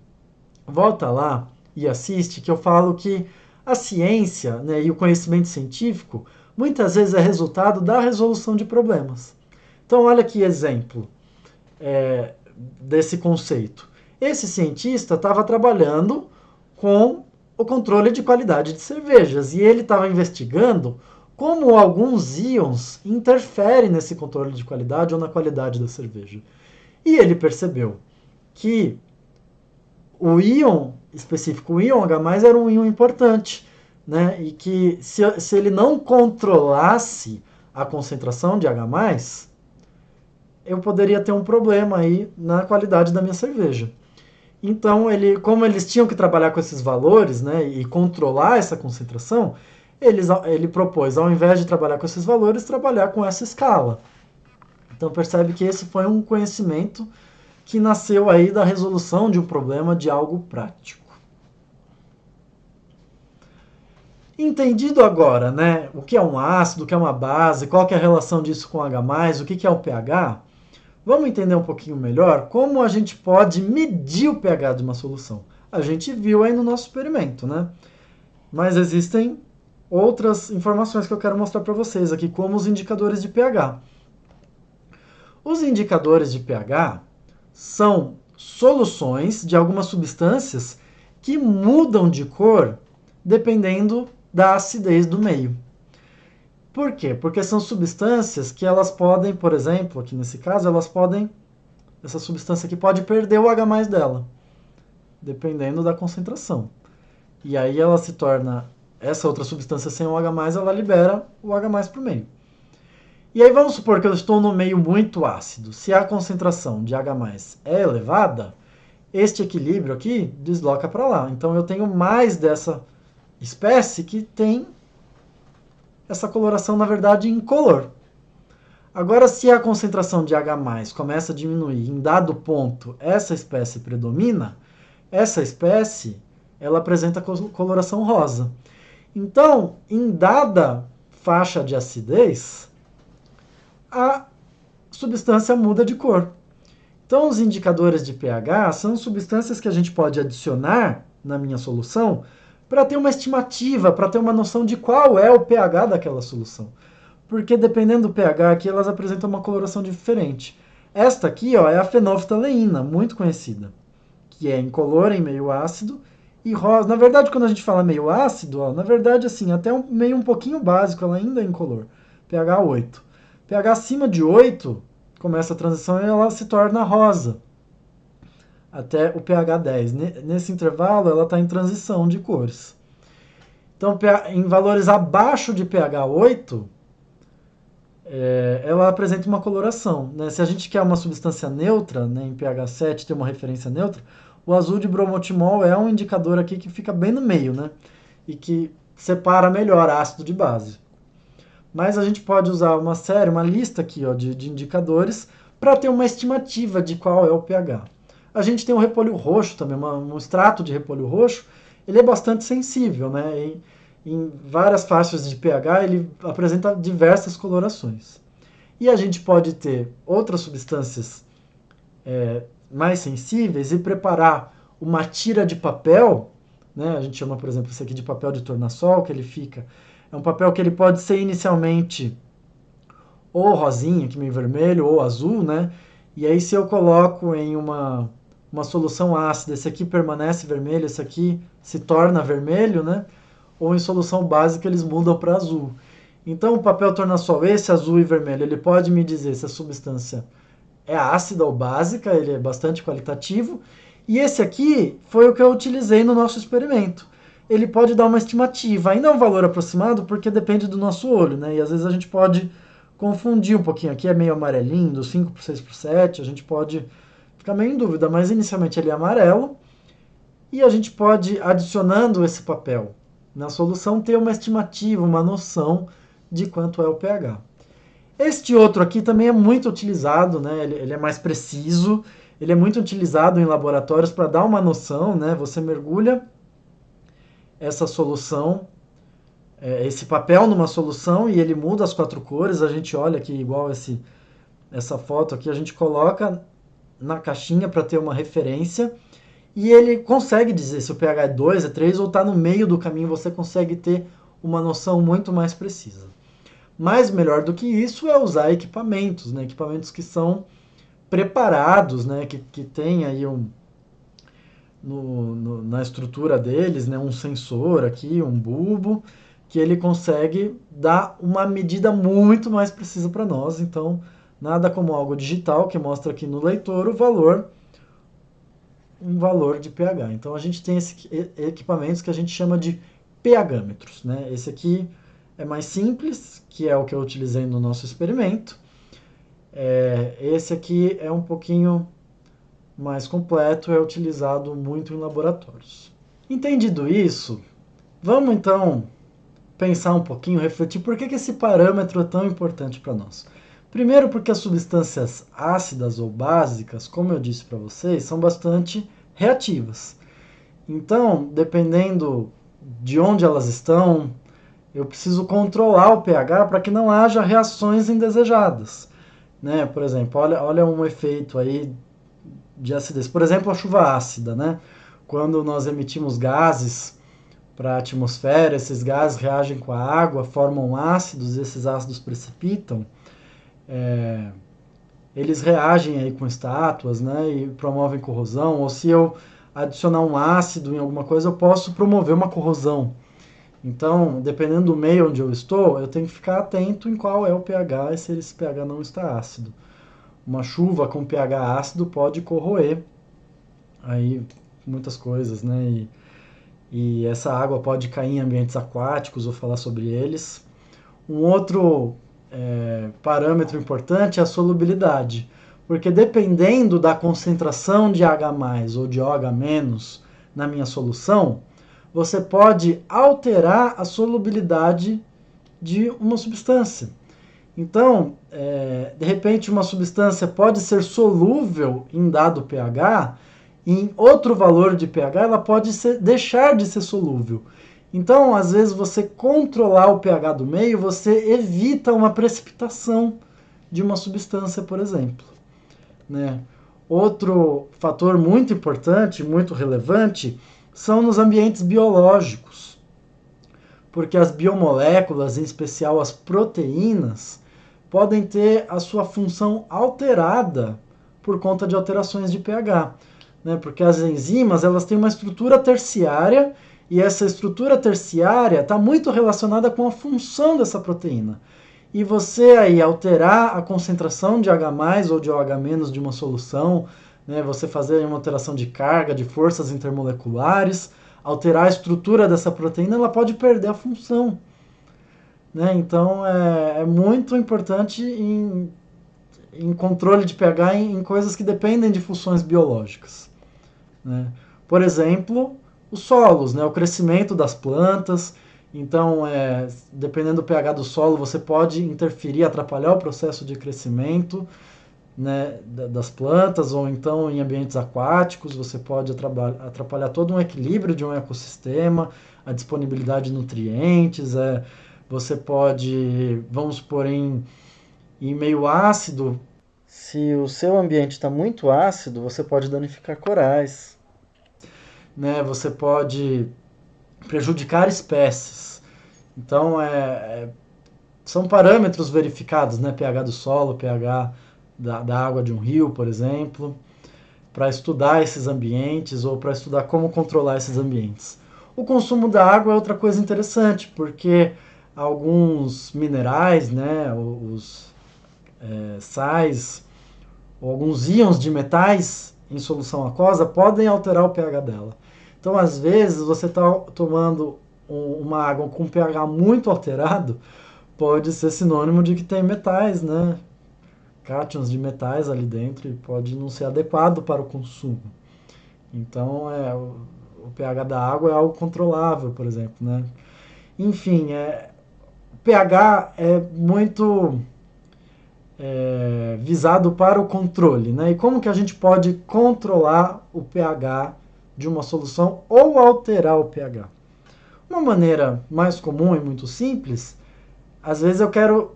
volta lá e assiste, que eu falo que a ciência, né, e o conhecimento científico muitas vezes é resultado da resolução de problemas. Então, olha que exemplo desse conceito. Esse cientista estava trabalhando com o controle de qualidade de cervejas e ele estava investigando como alguns íons interferem nesse controle de qualidade ou na qualidade da cerveja. E ele percebeu que o íon específico, o íon H+, era um íon importante, né? E que se ele não controlasse a concentração de H+, eu poderia ter um problema aí na qualidade da minha cerveja. Então, como eles tinham que trabalhar com esses valores, né, e controlar essa concentração, ele propôs, ao invés de trabalhar com esses valores, trabalhar com essa escala. Então, percebe que esse foi um conhecimento que nasceu aí da resolução de um problema de algo prático. Entendido agora, né, o que é um ácido, o que é uma base, qual que é a relação disso com H+, o que é o pH, vamos entender um pouquinho melhor como a gente pode medir o pH de uma solução. A gente viu aí no nosso experimento, né? Mas existem outras informações que eu quero mostrar para vocês aqui, como os indicadores de pH. Os indicadores de pH são soluções de algumas substâncias que mudam de cor dependendo da acidez do meio. Por quê? Porque são substâncias que elas podem, por exemplo, aqui nesse caso, essa substância aqui pode perder o H+ dela, dependendo da concentração. E aí ela se torna, essa outra substância sem o H+, ela libera o H+ para o meio. E aí vamos supor que eu estou no meio muito ácido. Se a concentração de H+ é elevada, este equilíbrio aqui desloca para lá. Então eu tenho mais dessa espécie que tem essa coloração, na verdade, incolor. Agora, se a concentração de H+ começa a diminuir, em dado ponto essa espécie predomina, essa espécie ela apresenta coloração rosa. Então, em dada faixa de acidez, a substância muda de cor. Então, os indicadores de pH são substâncias que a gente pode adicionar na minha solução para ter uma estimativa, para ter uma noção de qual é o pH daquela solução. Porque dependendo do pH aqui, elas apresentam uma coloração diferente. Esta aqui, ó, é a fenolftaleína, muito conhecida, que é incolor em meio ácido e rosa. Na verdade, quando a gente fala meio ácido, ó, na verdade, assim, até meio um pouquinho básico, ela ainda é incolor. pH 8. pH acima de 8, começa a transição e ela se torna rosa. Até o pH 10. Nesse intervalo, ela está em transição de cores. Então, em valores abaixo de pH 8, ela apresenta uma coloração. Né? Se a gente quer uma substância neutra, né, em pH 7 ter uma referência neutra, o azul de bromotimol é um indicador aqui que fica bem no meio, né? E que separa melhor ácido de base. Mas a gente pode usar uma lista aqui ó, de indicadores para ter uma estimativa de qual é o pH. A gente tem o repolho roxo também, um extrato de repolho roxo, ele é bastante sensível, né? Em várias faixas de pH ele apresenta diversas colorações. E a gente pode ter outras substâncias mais sensíveis e preparar uma tira de papel, né? A gente chama, por exemplo, esse aqui de papel de tornassol, que ele fica. É um papel que ele pode ser inicialmente ou rosinha, que meio vermelho, ou azul, né? E aí se eu coloco em uma solução ácida, esse aqui permanece vermelho, esse aqui se torna vermelho, né? Ou em solução básica eles mudam para azul. Então o papel tornassol, esse azul e vermelho, ele pode me dizer se a substância é ácida ou básica, ele é bastante qualitativo. E esse aqui foi o que eu utilizei no nosso experimento. Ele pode dar uma estimativa, ainda é um valor aproximado porque depende do nosso olho, né? E às vezes a gente pode confundir um pouquinho. Aqui é meio amarelinho, do 5 por 6 por 7, a gente pode ficar meio em dúvida, mas inicialmente ele é amarelo. E a gente pode, adicionando esse papel na solução, ter uma estimativa, uma noção de quanto é o pH. Este outro aqui também é muito utilizado, né? Ele é mais preciso, ele é muito utilizado em laboratórios para dar uma noção, né? Você mergulha essa solução, esse papel numa solução e ele muda as 4 cores. A gente olha aqui igual essa foto aqui, a gente coloca na caixinha para ter uma referência e ele consegue dizer se o pH é 2, é 3 ou está no meio do caminho, você consegue ter uma noção muito mais precisa. Mas melhor do que isso é usar equipamentos, né? Equipamentos que são preparados, né? Que tem aí na estrutura deles, né? Um sensor aqui, um bulbo, que ele consegue dar uma medida muito mais precisa para nós. Então, nada como algo digital que mostra aqui no leitor um valor de pH. Então, a gente tem esses equipamentos que a gente chama de pHmetros, né? Esse aqui é mais simples, que é o que eu utilizei no nosso experimento. Esse aqui é um pouquinho mais completo, é utilizado muito em laboratórios. Entendido isso, vamos então pensar um pouquinho, refletir por que esse parâmetro é tão importante para nós. Primeiro porque as substâncias ácidas ou básicas, como eu disse para vocês, são bastante reativas. Então, dependendo de onde elas estão, eu preciso controlar o pH para que não haja reações indesejadas. Né? Por exemplo, olha um efeito aí de acidez. Por exemplo, a chuva ácida. Né? Quando nós emitimos gases para a atmosfera, esses gases reagem com a água, formam ácidos, e esses ácidos precipitam. Eles reagem aí com estátuas, né? E promovem corrosão. Ou se eu adicionar um ácido em alguma coisa, eu posso promover uma corrosão. Então, dependendo do meio onde eu estou, eu tenho que ficar atento em qual é o pH e se esse pH não está ácido. Uma chuva com pH ácido pode corroer aí muitas coisas, né? E essa água pode cair em ambientes aquáticos, vou falar sobre eles. Um outro parâmetro importante é a solubilidade, porque dependendo da concentração de H+, ou de OH- na minha solução, você pode alterar a solubilidade de uma substância. Então, de repente, uma substância pode ser solúvel em dado pH, e em outro valor de pH ela pode deixar de ser solúvel. Então, às vezes, você controlar o pH do meio, você evita uma precipitação de uma substância, por exemplo. Né? Outro fator muito importante, muito relevante, são nos ambientes biológicos, porque as biomoléculas, em especial as proteínas, podem ter a sua função alterada por conta de alterações de pH. né? Porque as enzimas elas têm uma estrutura terciária e essa estrutura terciária está muito relacionada com a função dessa proteína. E você aí alterar a concentração de H+, ou de OH- de uma solução, né, você fazer uma alteração de carga, de forças intermoleculares, alterar a estrutura dessa proteína, ela pode perder a função. Né? Então é muito importante em controle de pH em coisas que dependem de funções biológicas. Né? Por exemplo, os solos, né? O crescimento das plantas. Então, dependendo do pH do solo, você pode interferir, atrapalhar o processo de crescimento, né, das plantas, ou então em ambientes aquáticos, você pode atrapalhar todo um equilíbrio de um ecossistema, a disponibilidade de nutrientes, você pode, vamos supor, em meio ácido, se o seu ambiente está muito ácido, você pode danificar corais, né? Você pode prejudicar espécies. Então, são parâmetros verificados, né? pH do solo, pH da água de um rio, por exemplo, para estudar esses ambientes ou para estudar como controlar esses ambientes. O consumo da água é outra coisa interessante, porque alguns minerais, né, os sais, ou alguns íons de metais em solução aquosa podem alterar o pH dela. Então, às vezes, você está tomando uma água com pH muito alterado, pode ser sinônimo de que tem metais, né? Cátions de metais ali dentro e pode não ser adequado para o consumo. Então, o pH da água é algo controlável, por exemplo, né? Enfim, o pH é muito visado para o controle, né? E como que a gente pode controlar o pH de uma solução ou alterar o pH? Uma maneira mais comum e muito simples, às vezes eu quero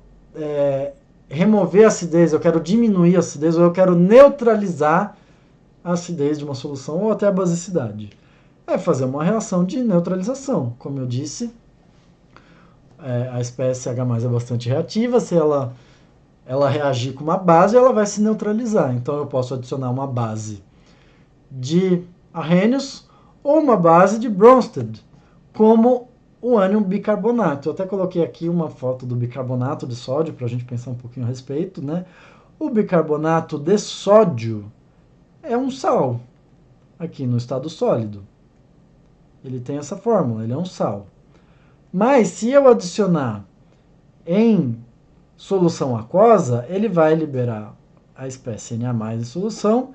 remover a acidez, eu quero diminuir a acidez, ou eu quero neutralizar a acidez de uma solução, ou até a basicidade. É fazer uma reação de neutralização. Como eu disse, a espécie H+ é bastante reativa, se ela reagir com uma base, ela vai se neutralizar. Então eu posso adicionar uma base de Arrhenius ou uma base de Bronsted, como o ânion bicarbonato. Eu até coloquei aqui uma foto do bicarbonato de sódio para a gente pensar um pouquinho a respeito, né? O bicarbonato de sódio é um sal aqui no estado sólido. Ele tem essa fórmula, ele é um sal. Mas se eu adicionar em solução aquosa, ele vai liberar a espécie Na+ em solução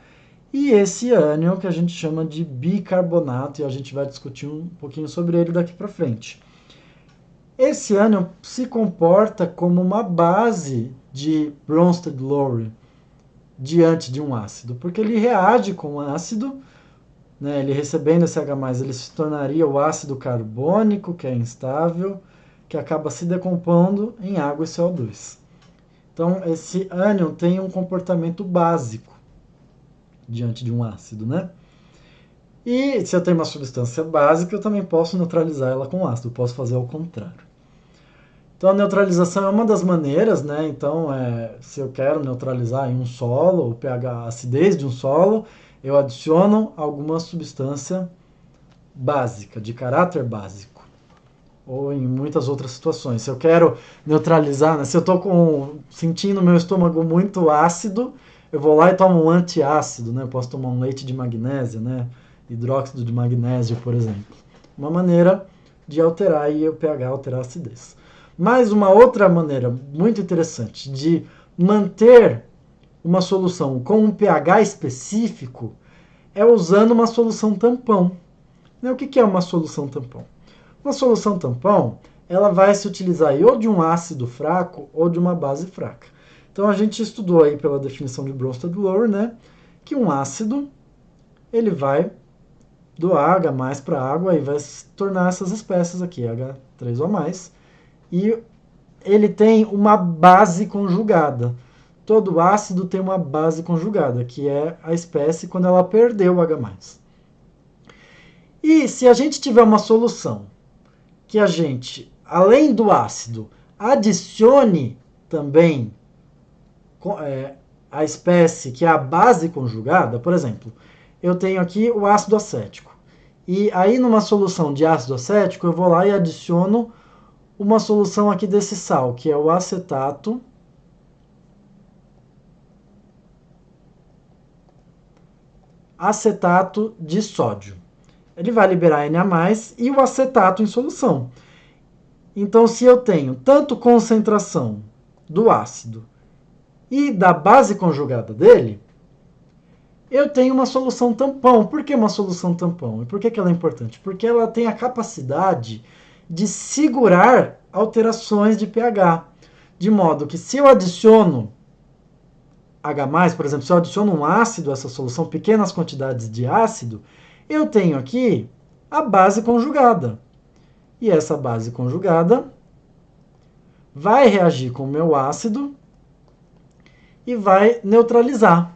e esse ânion que a gente chama de bicarbonato, e a gente vai discutir um pouquinho sobre ele daqui para frente. Esse ânion se comporta como uma base de Bronsted-Lowry diante de um ácido, porque ele reage com o ácido, né, ele recebendo esse H+, ele se tornaria o ácido carbônico, que é instável, que acaba se decompondo em água e CO2. Então, esse ânion tem um comportamento básico diante de um ácido, né? E se eu tenho uma substância básica, eu também posso neutralizar ela com ácido, eu posso fazer ao contrário. Então, a neutralização é uma das maneiras, né? Então, se eu quero neutralizar em um solo, o pH, a acidez de um solo, eu adiciono alguma substância básica, de caráter básico. Ou em muitas outras situações. Se eu quero neutralizar, né? Se eu estou sentindo meu estômago muito ácido, eu vou lá e tomo um antiácido, né? Eu posso tomar um leite de magnésio, né? Hidróxido de magnésio, por exemplo. Uma maneira de alterar aí o pH, alterar a acidez. Mas uma outra maneira muito interessante de manter uma solução com um pH específico é usando uma solução tampão. O que é uma solução tampão? Uma solução tampão, ela vai se utilizar ou de um ácido fraco ou de uma base fraca. Então a gente estudou aí pela definição de Bronsted-Lowry, né, que um ácido ele vai doar H+ para a água e vai se tornar essas espécies aqui, H3O+, e ele tem uma base conjugada. Todo ácido tem uma base conjugada, que é a espécie quando ela perdeu o H+. E se a gente tiver uma solução que a gente, além do ácido, adicione também a espécie que é a base conjugada, por exemplo, eu tenho aqui o ácido acético. E aí, numa solução de ácido acético, eu vou lá e adiciono uma solução aqui desse sal, que é o acetato de sódio. Ele vai liberar Na+, e o acetato em solução. Então, se eu tenho tanto concentração do ácido e da base conjugada dele, eu tenho uma solução tampão. Por que uma solução tampão? E por que ela é importante? Porque ela tem a capacidade de segurar alterações de pH. De modo que se eu adiciono H+, por exemplo, se eu adiciono um ácido a essa solução, pequenas quantidades de ácido, eu tenho aqui a base conjugada. E essa base conjugada vai reagir com o meu ácido e vai neutralizar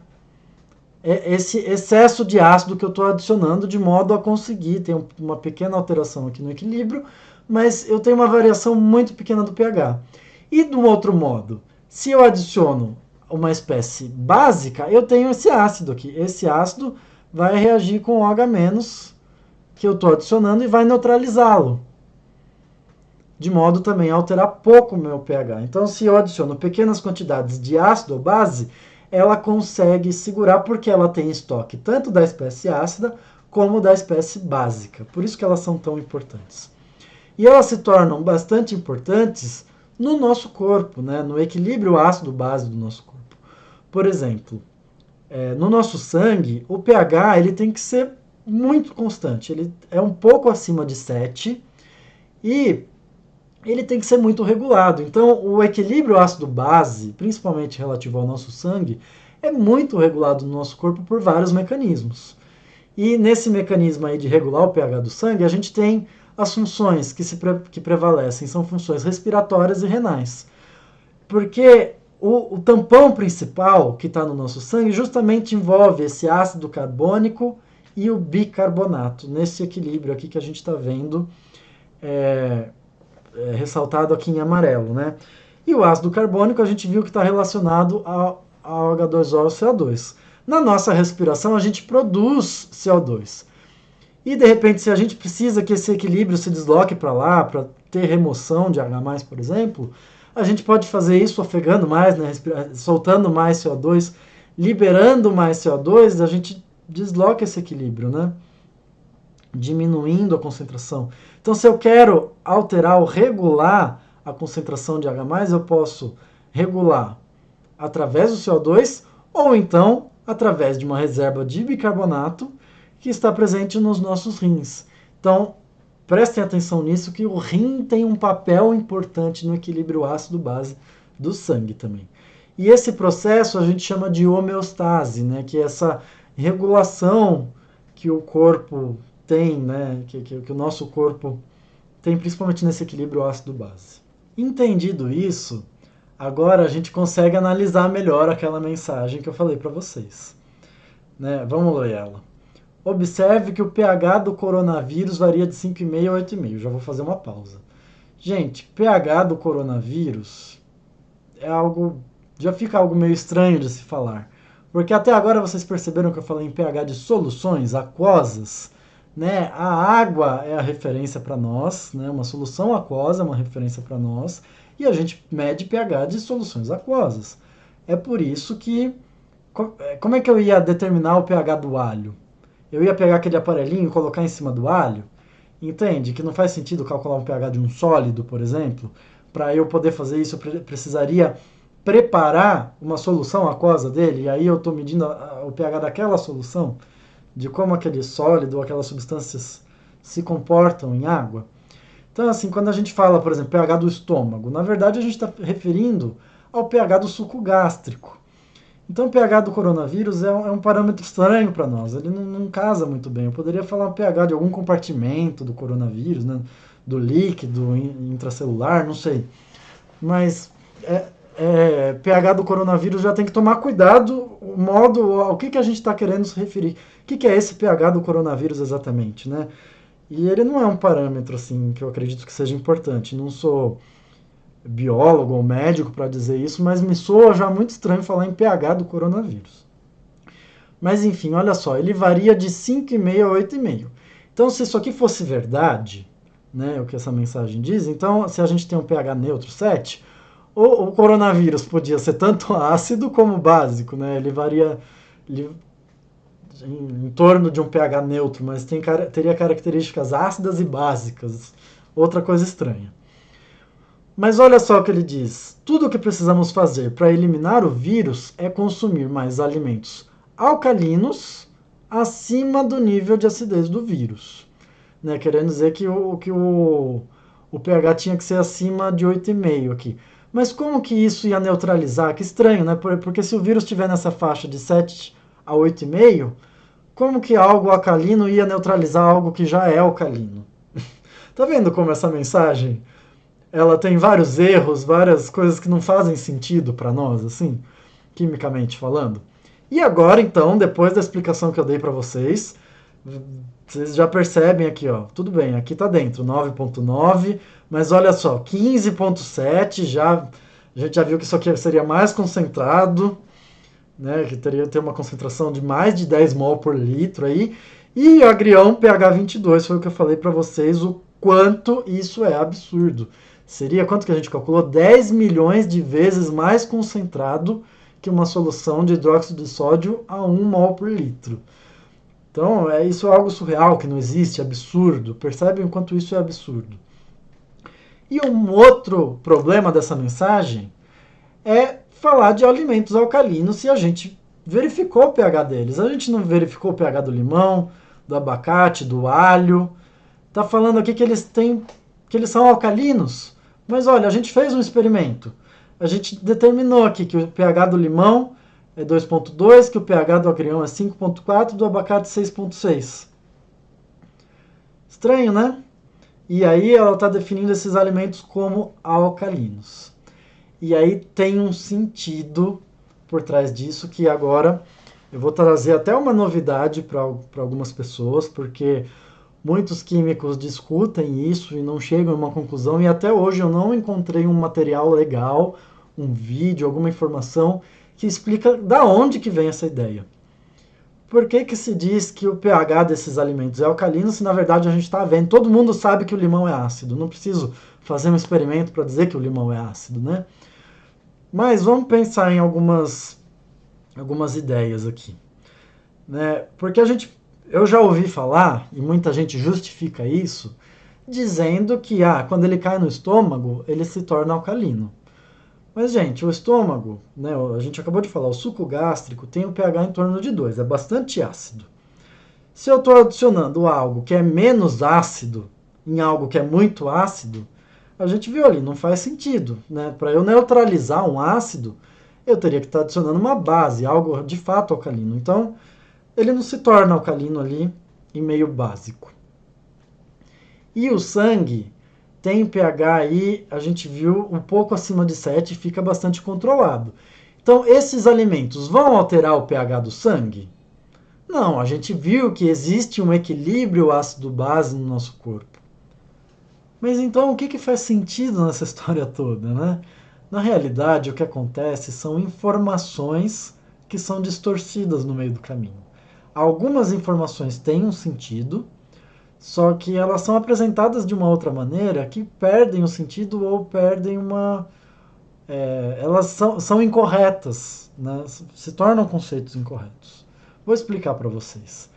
esse excesso de ácido que eu estou adicionando, de modo a conseguir ter uma pequena alteração aqui no equilíbrio, mas eu tenho uma variação muito pequena do pH. E do outro modo, se eu adiciono uma espécie básica, eu tenho esse ácido aqui. Esse ácido vai reagir com o H- que eu estou adicionando e vai neutralizá-lo, de modo também a alterar pouco o meu pH. Então, se eu adiciono pequenas quantidades de ácido ou base, ela consegue segurar porque ela tem estoque tanto da espécie ácida como da espécie básica. Por isso que elas são tão importantes. E elas se tornam bastante importantes no nosso corpo, né? No equilíbrio ácido-base do nosso corpo. Por exemplo, no nosso sangue, o pH ele tem que ser muito constante. Ele é um pouco acima de 7 e ele tem que ser muito regulado. Então, o equilíbrio ácido-base, principalmente relativo ao nosso sangue, é muito regulado no nosso corpo por vários mecanismos. E nesse mecanismo aí de regular o pH do sangue, a gente tem as funções que prevalecem, são funções respiratórias e renais. Porque o tampão principal que está no nosso sangue justamente envolve esse ácido carbônico e o bicarbonato, nesse equilíbrio aqui que a gente está vendo ressaltado aqui em amarelo, né? E o ácido carbônico a gente viu que está relacionado ao H2O e CO2. Na nossa respiração a gente produz CO2. E de repente, se a gente precisa que esse equilíbrio se desloque para lá, para ter remoção de H+, por exemplo, a gente pode fazer isso ofegando mais, né? Soltando mais CO2, liberando mais CO2, a gente desloca esse equilíbrio, né? Diminuindo a concentração. Então, se eu quero alterar ou regular a concentração de H+, eu posso regular através do CO2 ou então através de uma reserva de bicarbonato que está presente nos nossos rins. Então, prestem atenção nisso, que o rim tem um papel importante no equilíbrio ácido-base do sangue também. E esse processo a gente chama de homeostase, né? Que é essa regulação que o corpo tem, né? Que o nosso corpo tem, principalmente nesse equilíbrio ácido-base. Entendido isso, agora a gente consegue analisar melhor aquela mensagem que eu falei para vocês. Né? Vamos ler ela. Observe que o pH do coronavírus varia de 5,5 a 8,5. Já vou fazer uma pausa. Gente, pH do coronavírus é algo... já fica algo meio estranho de se falar. Porque até agora vocês perceberam que eu falei em pH de soluções aquosas, né? A água é a referência para nós, né? Uma solução aquosa é uma referência para nós, e a gente mede pH de soluções aquosas. É por isso que... como é que eu ia determinar o pH do alho? Eu ia pegar aquele aparelhinho e colocar em cima do alho? Entende? Que não faz sentido calcular um pH de um sólido, por exemplo. Para eu poder fazer isso, eu precisaria preparar uma solução aquosa dele, e aí eu estou medindo o pH daquela solução, de como aquele sólido ou aquelas substâncias se comportam em água. Então, assim, quando a gente fala, por exemplo, pH do estômago, na verdade a gente está referindo ao pH do suco gástrico. Então, o pH do coronavírus é um parâmetro estranho para nós, ele não casa muito bem. Eu poderia falar o pH de algum compartimento do coronavírus, né? Do líquido intracelular, não sei. Mas pH do coronavírus já tem que tomar cuidado o modo ao que a gente está querendo se referir. O que é esse pH do coronavírus exatamente, né? E ele não é um parâmetro assim que eu acredito que seja importante. Não sou biólogo ou médico para dizer isso, mas me soa já muito estranho falar em pH do coronavírus. Mas enfim, olha só, ele varia de 5,5 a 8,5. Então, se isso aqui fosse verdade, né, o que essa mensagem diz, então se a gente tem um pH neutro 7, o coronavírus podia ser tanto ácido como básico, né? Ele varia em torno de um pH neutro, mas teria características ácidas e básicas. Outra coisa estranha. Mas olha só o que ele diz. Tudo o que precisamos fazer para eliminar o vírus é consumir mais alimentos alcalinos acima do nível de acidez do vírus. Né? Querendo dizer que o pH tinha que ser acima de 8,5 aqui. Mas como que isso ia neutralizar? Que estranho, né? Porque se o vírus estiver nessa faixa de 7 a 8,5, como que algo alcalino ia neutralizar algo que já é alcalino? Tá vendo como essa mensagem ela tem vários erros, várias coisas que não fazem sentido para nós, assim, quimicamente falando? E agora, então, depois da explicação que eu dei para vocês já percebem aqui, ó, tudo bem, aqui tá dentro, 9,9, mas olha só, 15,7, a gente já viu que isso aqui seria mais concentrado, né, que teria ter uma concentração de mais de 10 mol por litro aí, e o agrião pH 22 foi o que eu falei para vocês, o quanto isso é absurdo. Seria, quanto que a gente calculou? 10 milhões de vezes mais concentrado que uma solução de hidróxido de sódio a 1 mol por litro. Então, isso é algo surreal, que não existe, absurdo. Percebem o quanto isso é absurdo. E um outro problema dessa mensagem é falar de alimentos alcalinos se a gente verificou o pH deles. A gente não verificou o pH do limão, do abacate, do alho. Está falando aqui que eles são alcalinos. Mas olha, a gente fez um experimento. A gente determinou aqui que o pH do limão é 2,2, que o pH do agrião é 5,4, do abacate 6,6. Estranho, né? E aí ela está definindo esses alimentos como alcalinos. E aí tem um sentido por trás disso, que agora eu vou trazer até uma novidade para algumas pessoas, porque muitos químicos discutem isso e não chegam a uma conclusão, e até hoje eu não encontrei um material legal, um vídeo, alguma informação que explica da onde que vem essa ideia. Por que se diz que o pH desses alimentos é alcalino, se na verdade a gente está vendo, todo mundo sabe que o limão é ácido, não preciso fazer um experimento para dizer que o limão é ácido, né? Mas vamos pensar em algumas ideias aqui, né? Porque eu já ouvi falar, e muita gente justifica isso, dizendo que quando ele cai no estômago, ele se torna alcalino. Mas, gente, o estômago, né, a gente acabou de falar, o suco gástrico tem um pH em torno de 2, é bastante ácido. Se eu estou adicionando algo que é menos ácido em algo que é muito ácido, a gente viu ali, não faz sentido. Né? Para eu neutralizar um ácido, eu teria que estar adicionando uma base, algo de fato alcalino. Então, ele não se torna alcalino ali em meio básico. E o sangue tem pH aí, a gente viu, um pouco acima de 7, fica bastante controlado. Então, esses alimentos vão alterar o pH do sangue? Não, a gente viu que existe um equilíbrio ácido-base no nosso corpo. Mas então, o que faz sentido nessa história toda, né? Na realidade, o que acontece são informações que são distorcidas no meio do caminho. Algumas informações têm um sentido, só que elas são apresentadas de uma outra maneira que perdem o sentido ou perdem elas são incorretas, né? Se tornam conceitos incorretos. Vou explicar para vocês.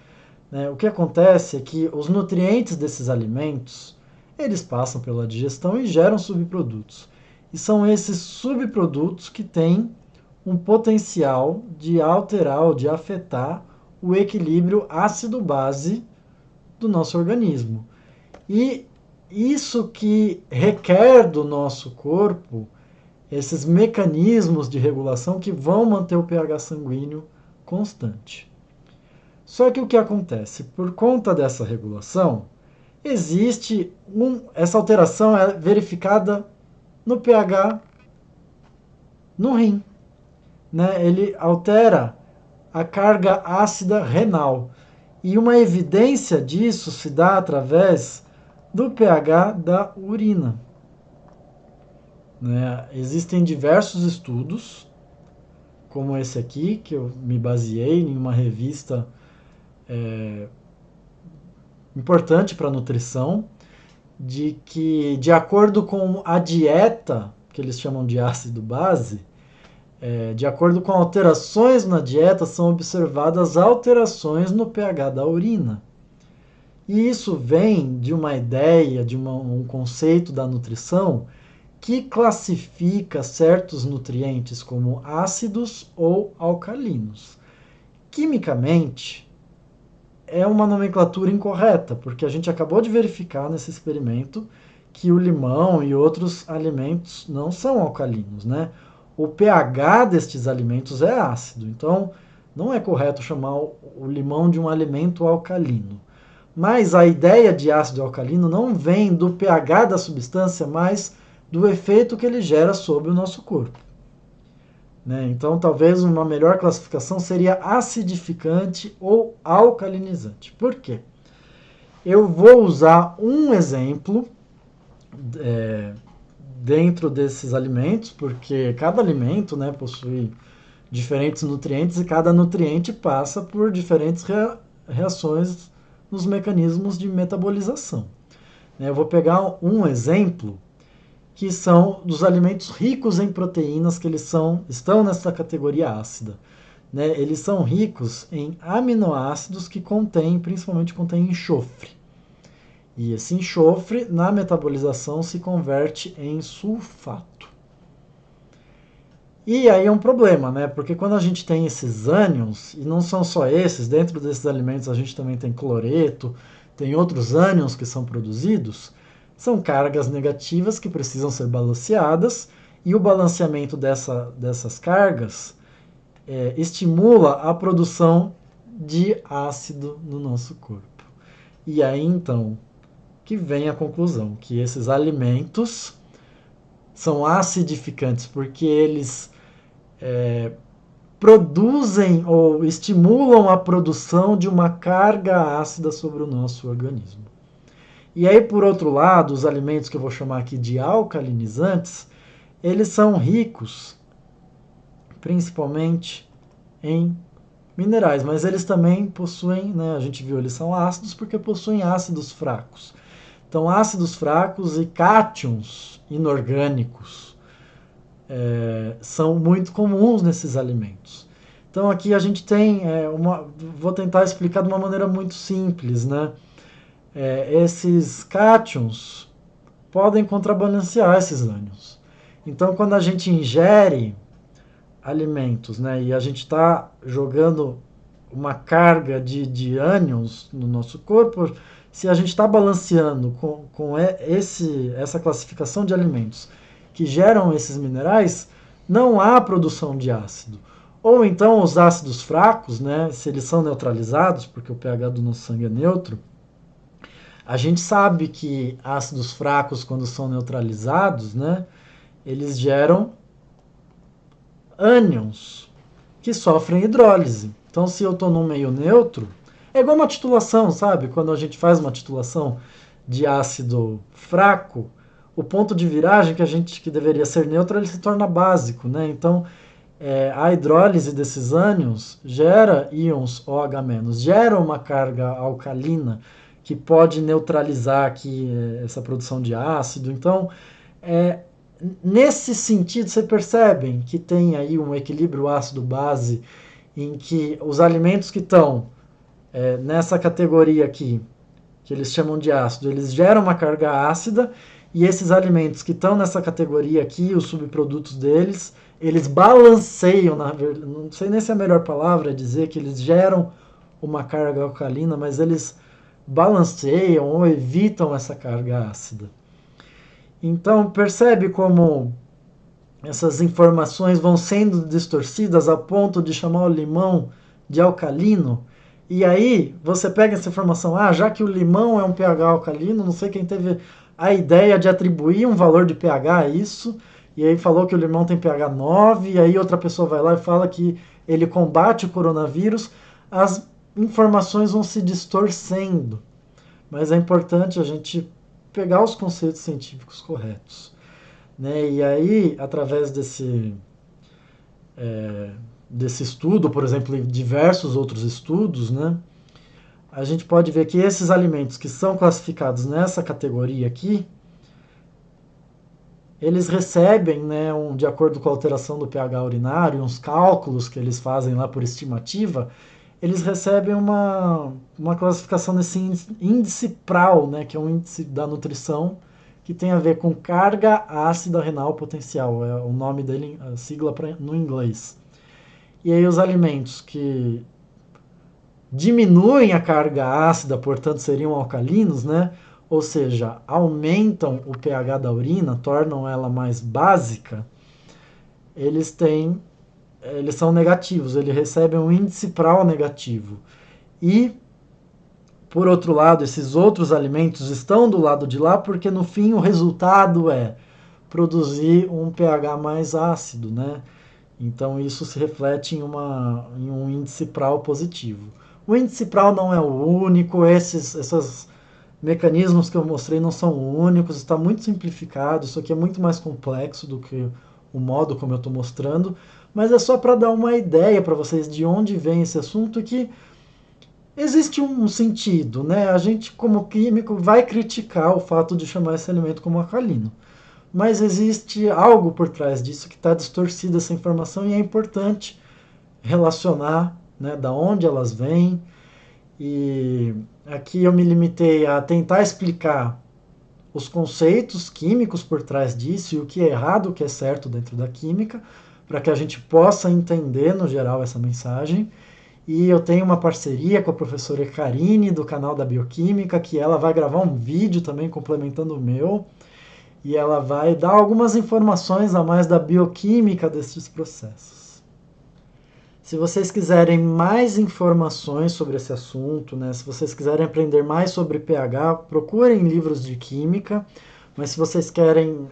O que acontece é que os nutrientes desses alimentos, eles passam pela digestão e geram subprodutos. E são esses subprodutos que têm um potencial de alterar ou de afetar o equilíbrio ácido-base do nosso organismo. E isso que requer do nosso corpo esses mecanismos de regulação que vão manter o pH sanguíneo constante. Só que o que acontece? Por conta dessa regulação, existe essa alteração é verificada no pH no rim. Né? Ele altera a carga ácida renal. E uma evidência disso se dá através do pH da urina. Né? Existem diversos estudos como esse aqui, que eu me baseei em uma revista importante para nutrição, de que, de acordo com a dieta, que eles chamam de ácido base, de acordo com alterações na dieta, são observadas alterações no pH da urina. E isso vem de uma ideia, de um conceito da nutrição que classifica certos nutrientes como ácidos ou alcalinos. Quimicamente, é uma nomenclatura incorreta, porque a gente acabou de verificar nesse experimento que o limão e outros alimentos não são alcalinos, né? O pH destes alimentos é ácido, então não é correto chamar o limão de um alimento alcalino. Mas a ideia de ácido alcalino não vem do pH da substância, mas do efeito que ele gera sobre o nosso corpo. Né? Então, talvez uma melhor classificação seria acidificante ou alcalinizante. Por quê? Eu vou usar um exemplo dentro desses alimentos, porque cada alimento, né, possui diferentes nutrientes e cada nutriente passa por diferentes reações nos mecanismos de metabolização. Eu vou pegar um exemplo que são dos alimentos ricos em proteínas, que estão nessa categoria ácida. Eles são ricos em aminoácidos que principalmente contêm enxofre. E esse enxofre, na metabolização, se converte em sulfato. E aí é um problema, né? Porque quando a gente tem esses ânions, e não são só esses, dentro desses alimentos a gente também tem cloreto, tem outros ânions que são produzidos, são cargas negativas que precisam ser balanceadas, e o balanceamento dessas cargas estimula a produção de ácido no nosso corpo. E aí, então, que vem a conclusão, que esses alimentos são acidificantes, porque eles produzem ou estimulam a produção de uma carga ácida sobre o nosso organismo. E aí, por outro lado, os alimentos que eu vou chamar aqui de alcalinizantes, eles são ricos, principalmente em minerais, mas eles também possuem, né, a gente viu, eles são ácidos porque possuem ácidos fracos. Então, ácidos fracos e cátions inorgânicos são muito comuns nesses alimentos. Então, aqui a gente tem vou tentar explicar de uma maneira muito simples, né? Esses cátions podem contrabalancear esses ânions. Então, quando a gente ingere alimentos, né, e a gente está jogando uma carga de ânions no nosso corpo, se a gente está balanceando com essa classificação de alimentos que geram esses minerais, não há produção de ácido. Ou então os ácidos fracos, né, se eles são neutralizados, porque o pH do nosso sangue é neutro, a gente sabe que ácidos fracos, quando são neutralizados, né, eles geram ânions que sofrem hidrólise. Então, se eu estou num meio neutro, é igual uma titulação, sabe? Quando a gente faz uma titulação de ácido fraco, o ponto de viragem que deveria ser neutro, ele se torna básico, né? Então, a hidrólise desses ânions gera íons OH-, gera uma carga alcalina que pode neutralizar aqui essa produção de ácido. Então, nesse sentido, vocês percebem que tem aí um equilíbrio ácido-base em que os alimentos que estão nessa categoria aqui, que eles chamam de ácido, eles geram uma carga ácida, e esses alimentos que estão nessa categoria aqui, os subprodutos deles, eles balanceiam, não sei nem se é a melhor palavra dizer que eles geram uma carga alcalina, mas eles balanceiam ou evitam essa carga ácida. Então, percebe como essas informações vão sendo distorcidas a ponto de chamar o limão de alcalino? E aí, você pega essa informação, já que o limão é um pH alcalino, não sei quem teve a ideia de atribuir um valor de pH a isso, e aí falou que o limão tem pH 9, e aí outra pessoa vai lá e fala que ele combate o coronavírus. As informações vão se distorcendo, mas é importante a gente pegar os conceitos científicos corretos, né? E aí, através desse estudo, por exemplo, em diversos outros estudos, né, a gente pode ver que esses alimentos que são classificados nessa categoria aqui, eles recebem, né, de acordo com a alteração do pH urinário, uns cálculos que eles fazem lá por estimativa, eles recebem uma classificação nesse índice PRAL, né, que é um índice da nutrição, que tem a ver com carga ácida renal potencial, é o nome dele, a sigla no inglês. E aí os alimentos que diminuem a carga ácida, portanto seriam alcalinos, né? Ou seja, aumentam o pH da urina, tornam ela mais básica, eles são negativos, eles recebem um índice PRAL negativo. E, por outro lado, esses outros alimentos estão do lado de lá porque no fim o resultado é produzir um pH mais ácido, né? Então isso se reflete em um índice PRAL positivo. O índice PRAL não é o único, esses mecanismos que eu mostrei não são únicos, está muito simplificado, isso aqui é muito mais complexo do que o modo como eu estou mostrando, mas é só para dar uma ideia para vocês de onde vem esse assunto, que existe um sentido, né? A gente, como químico, vai criticar o fato de chamar esse alimento como alcalino, mas existe algo por trás disso que está distorcida essa informação e é importante relacionar, né, da onde elas vêm. E aqui eu me limitei a tentar explicar os conceitos químicos por trás disso e o que é errado, o que é certo dentro da química, para que a gente possa entender no geral essa mensagem. E eu tenho uma parceria com a professora Karine do canal da Bioquímica, que ela vai gravar um vídeo também complementando o meu, e ela vai dar algumas informações a mais da bioquímica desses processos. Se vocês quiserem mais informações sobre esse assunto, né, se vocês quiserem aprender mais sobre pH, procurem livros de química, mas se vocês querem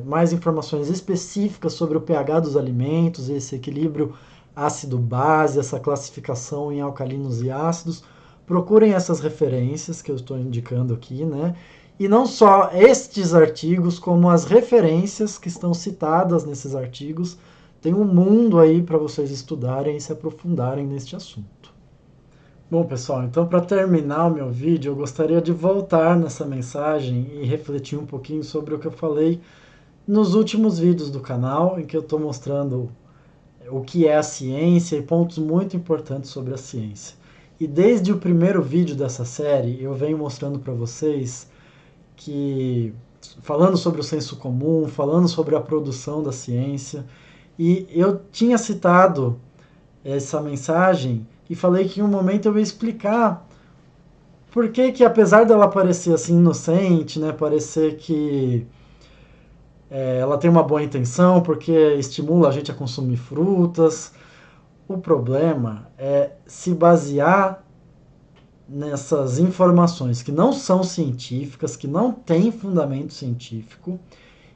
mais informações específicas sobre o pH dos alimentos, esse equilíbrio ácido-base, essa classificação em alcalinos e ácidos, procurem essas referências que eu estou indicando aqui, né? E não só estes artigos, como as referências que estão citadas nesses artigos. Tem um mundo aí para vocês estudarem e se aprofundarem neste assunto. Bom, pessoal, então para terminar o meu vídeo, eu gostaria de voltar nessa mensagem e refletir um pouquinho sobre o que eu falei nos últimos vídeos do canal, em que eu estou mostrando o que é a ciência e pontos muito importantes sobre a ciência. E desde o primeiro vídeo dessa série, eu venho mostrando para vocês que, falando sobre o senso comum, falando sobre a produção da ciência, e eu tinha citado essa mensagem e falei que em um momento eu ia explicar por que apesar dela parecer assim inocente, né, parecer que ela tem uma boa intenção, porque estimula a gente a consumir frutas, o problema é se basear nessas informações que não são científicas, que não têm fundamento científico,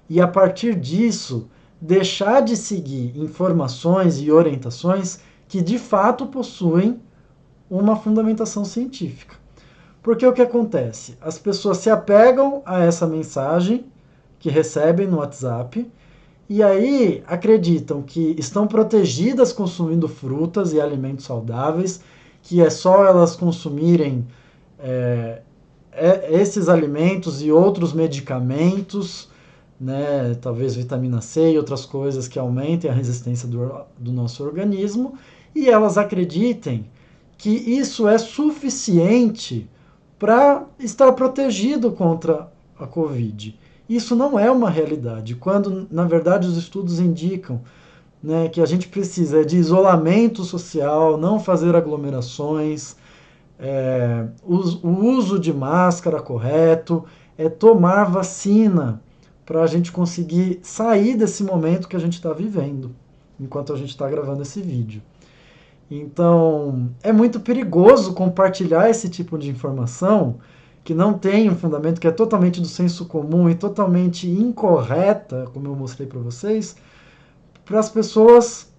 e a partir disso deixar de seguir informações e orientações que de fato possuem uma fundamentação científica. Porque o que acontece? As pessoas se apegam a essa mensagem que recebem no WhatsApp e aí acreditam que estão protegidas consumindo frutas e alimentos saudáveis, que é só elas consumirem esses alimentos e outros medicamentos, né, talvez vitamina C e outras coisas que aumentem a resistência do nosso organismo, e elas acreditem que isso é suficiente para estar protegido contra a Covid. Isso não é uma realidade, quando na verdade os estudos indicam, né, que a gente precisa de isolamento social, não fazer aglomerações, o uso de máscara correto, tomar vacina para a gente conseguir sair desse momento que a gente está vivendo, enquanto a gente está gravando esse vídeo. Então, é muito perigoso compartilhar esse tipo de informação que não tem um fundamento, que é totalmente do senso comum e totalmente incorreta, como eu mostrei para vocês, para as pessoas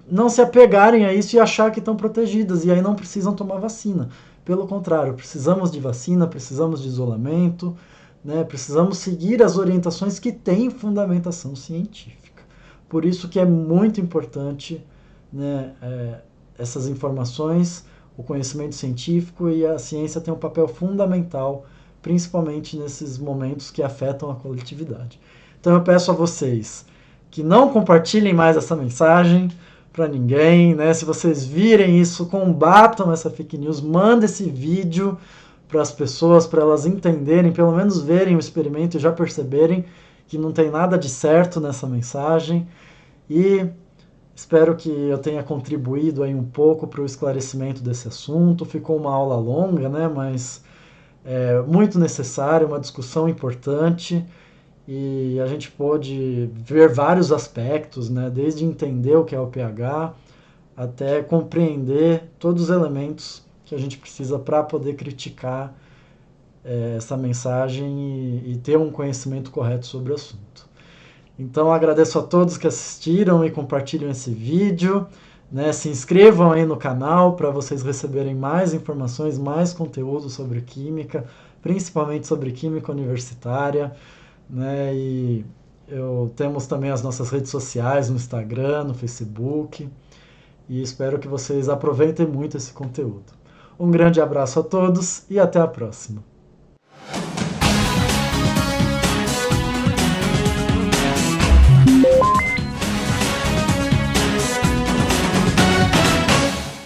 não se apegarem a isso e achar que estão protegidas, e aí não precisam tomar vacina. Pelo contrário, precisamos de vacina, precisamos de isolamento, né? Precisamos seguir as orientações que têm fundamentação científica. Por isso que é muito importante, né, essas informações, o conhecimento científico, e a ciência tem um papel fundamental, principalmente nesses momentos que afetam a coletividade. Então eu peço a vocês que não compartilhem mais essa mensagem para ninguém, né? Se vocês virem isso, combatam essa fake news, mandem esse vídeo para as pessoas, para elas entenderem, pelo menos verem o experimento e já perceberem que não tem nada de certo nessa mensagem. E espero que eu tenha contribuído aí um pouco para o esclarecimento desse assunto. Ficou uma aula longa, né? Mas é muito necessária, uma discussão importante. E a gente pôde ver vários aspectos, né? Desde entender o que é o pH até compreender todos os elementos que a gente precisa para poder criticar essa mensagem e ter um conhecimento correto sobre o assunto. Então agradeço a todos que assistiram e compartilham esse vídeo, né? Se inscrevam aí no canal para vocês receberem mais informações, mais conteúdo sobre química, principalmente sobre química universitária, né? E temos também as nossas redes sociais no Instagram, no Facebook, e espero que vocês aproveitem muito esse conteúdo. Um grande abraço a todos e até a próxima.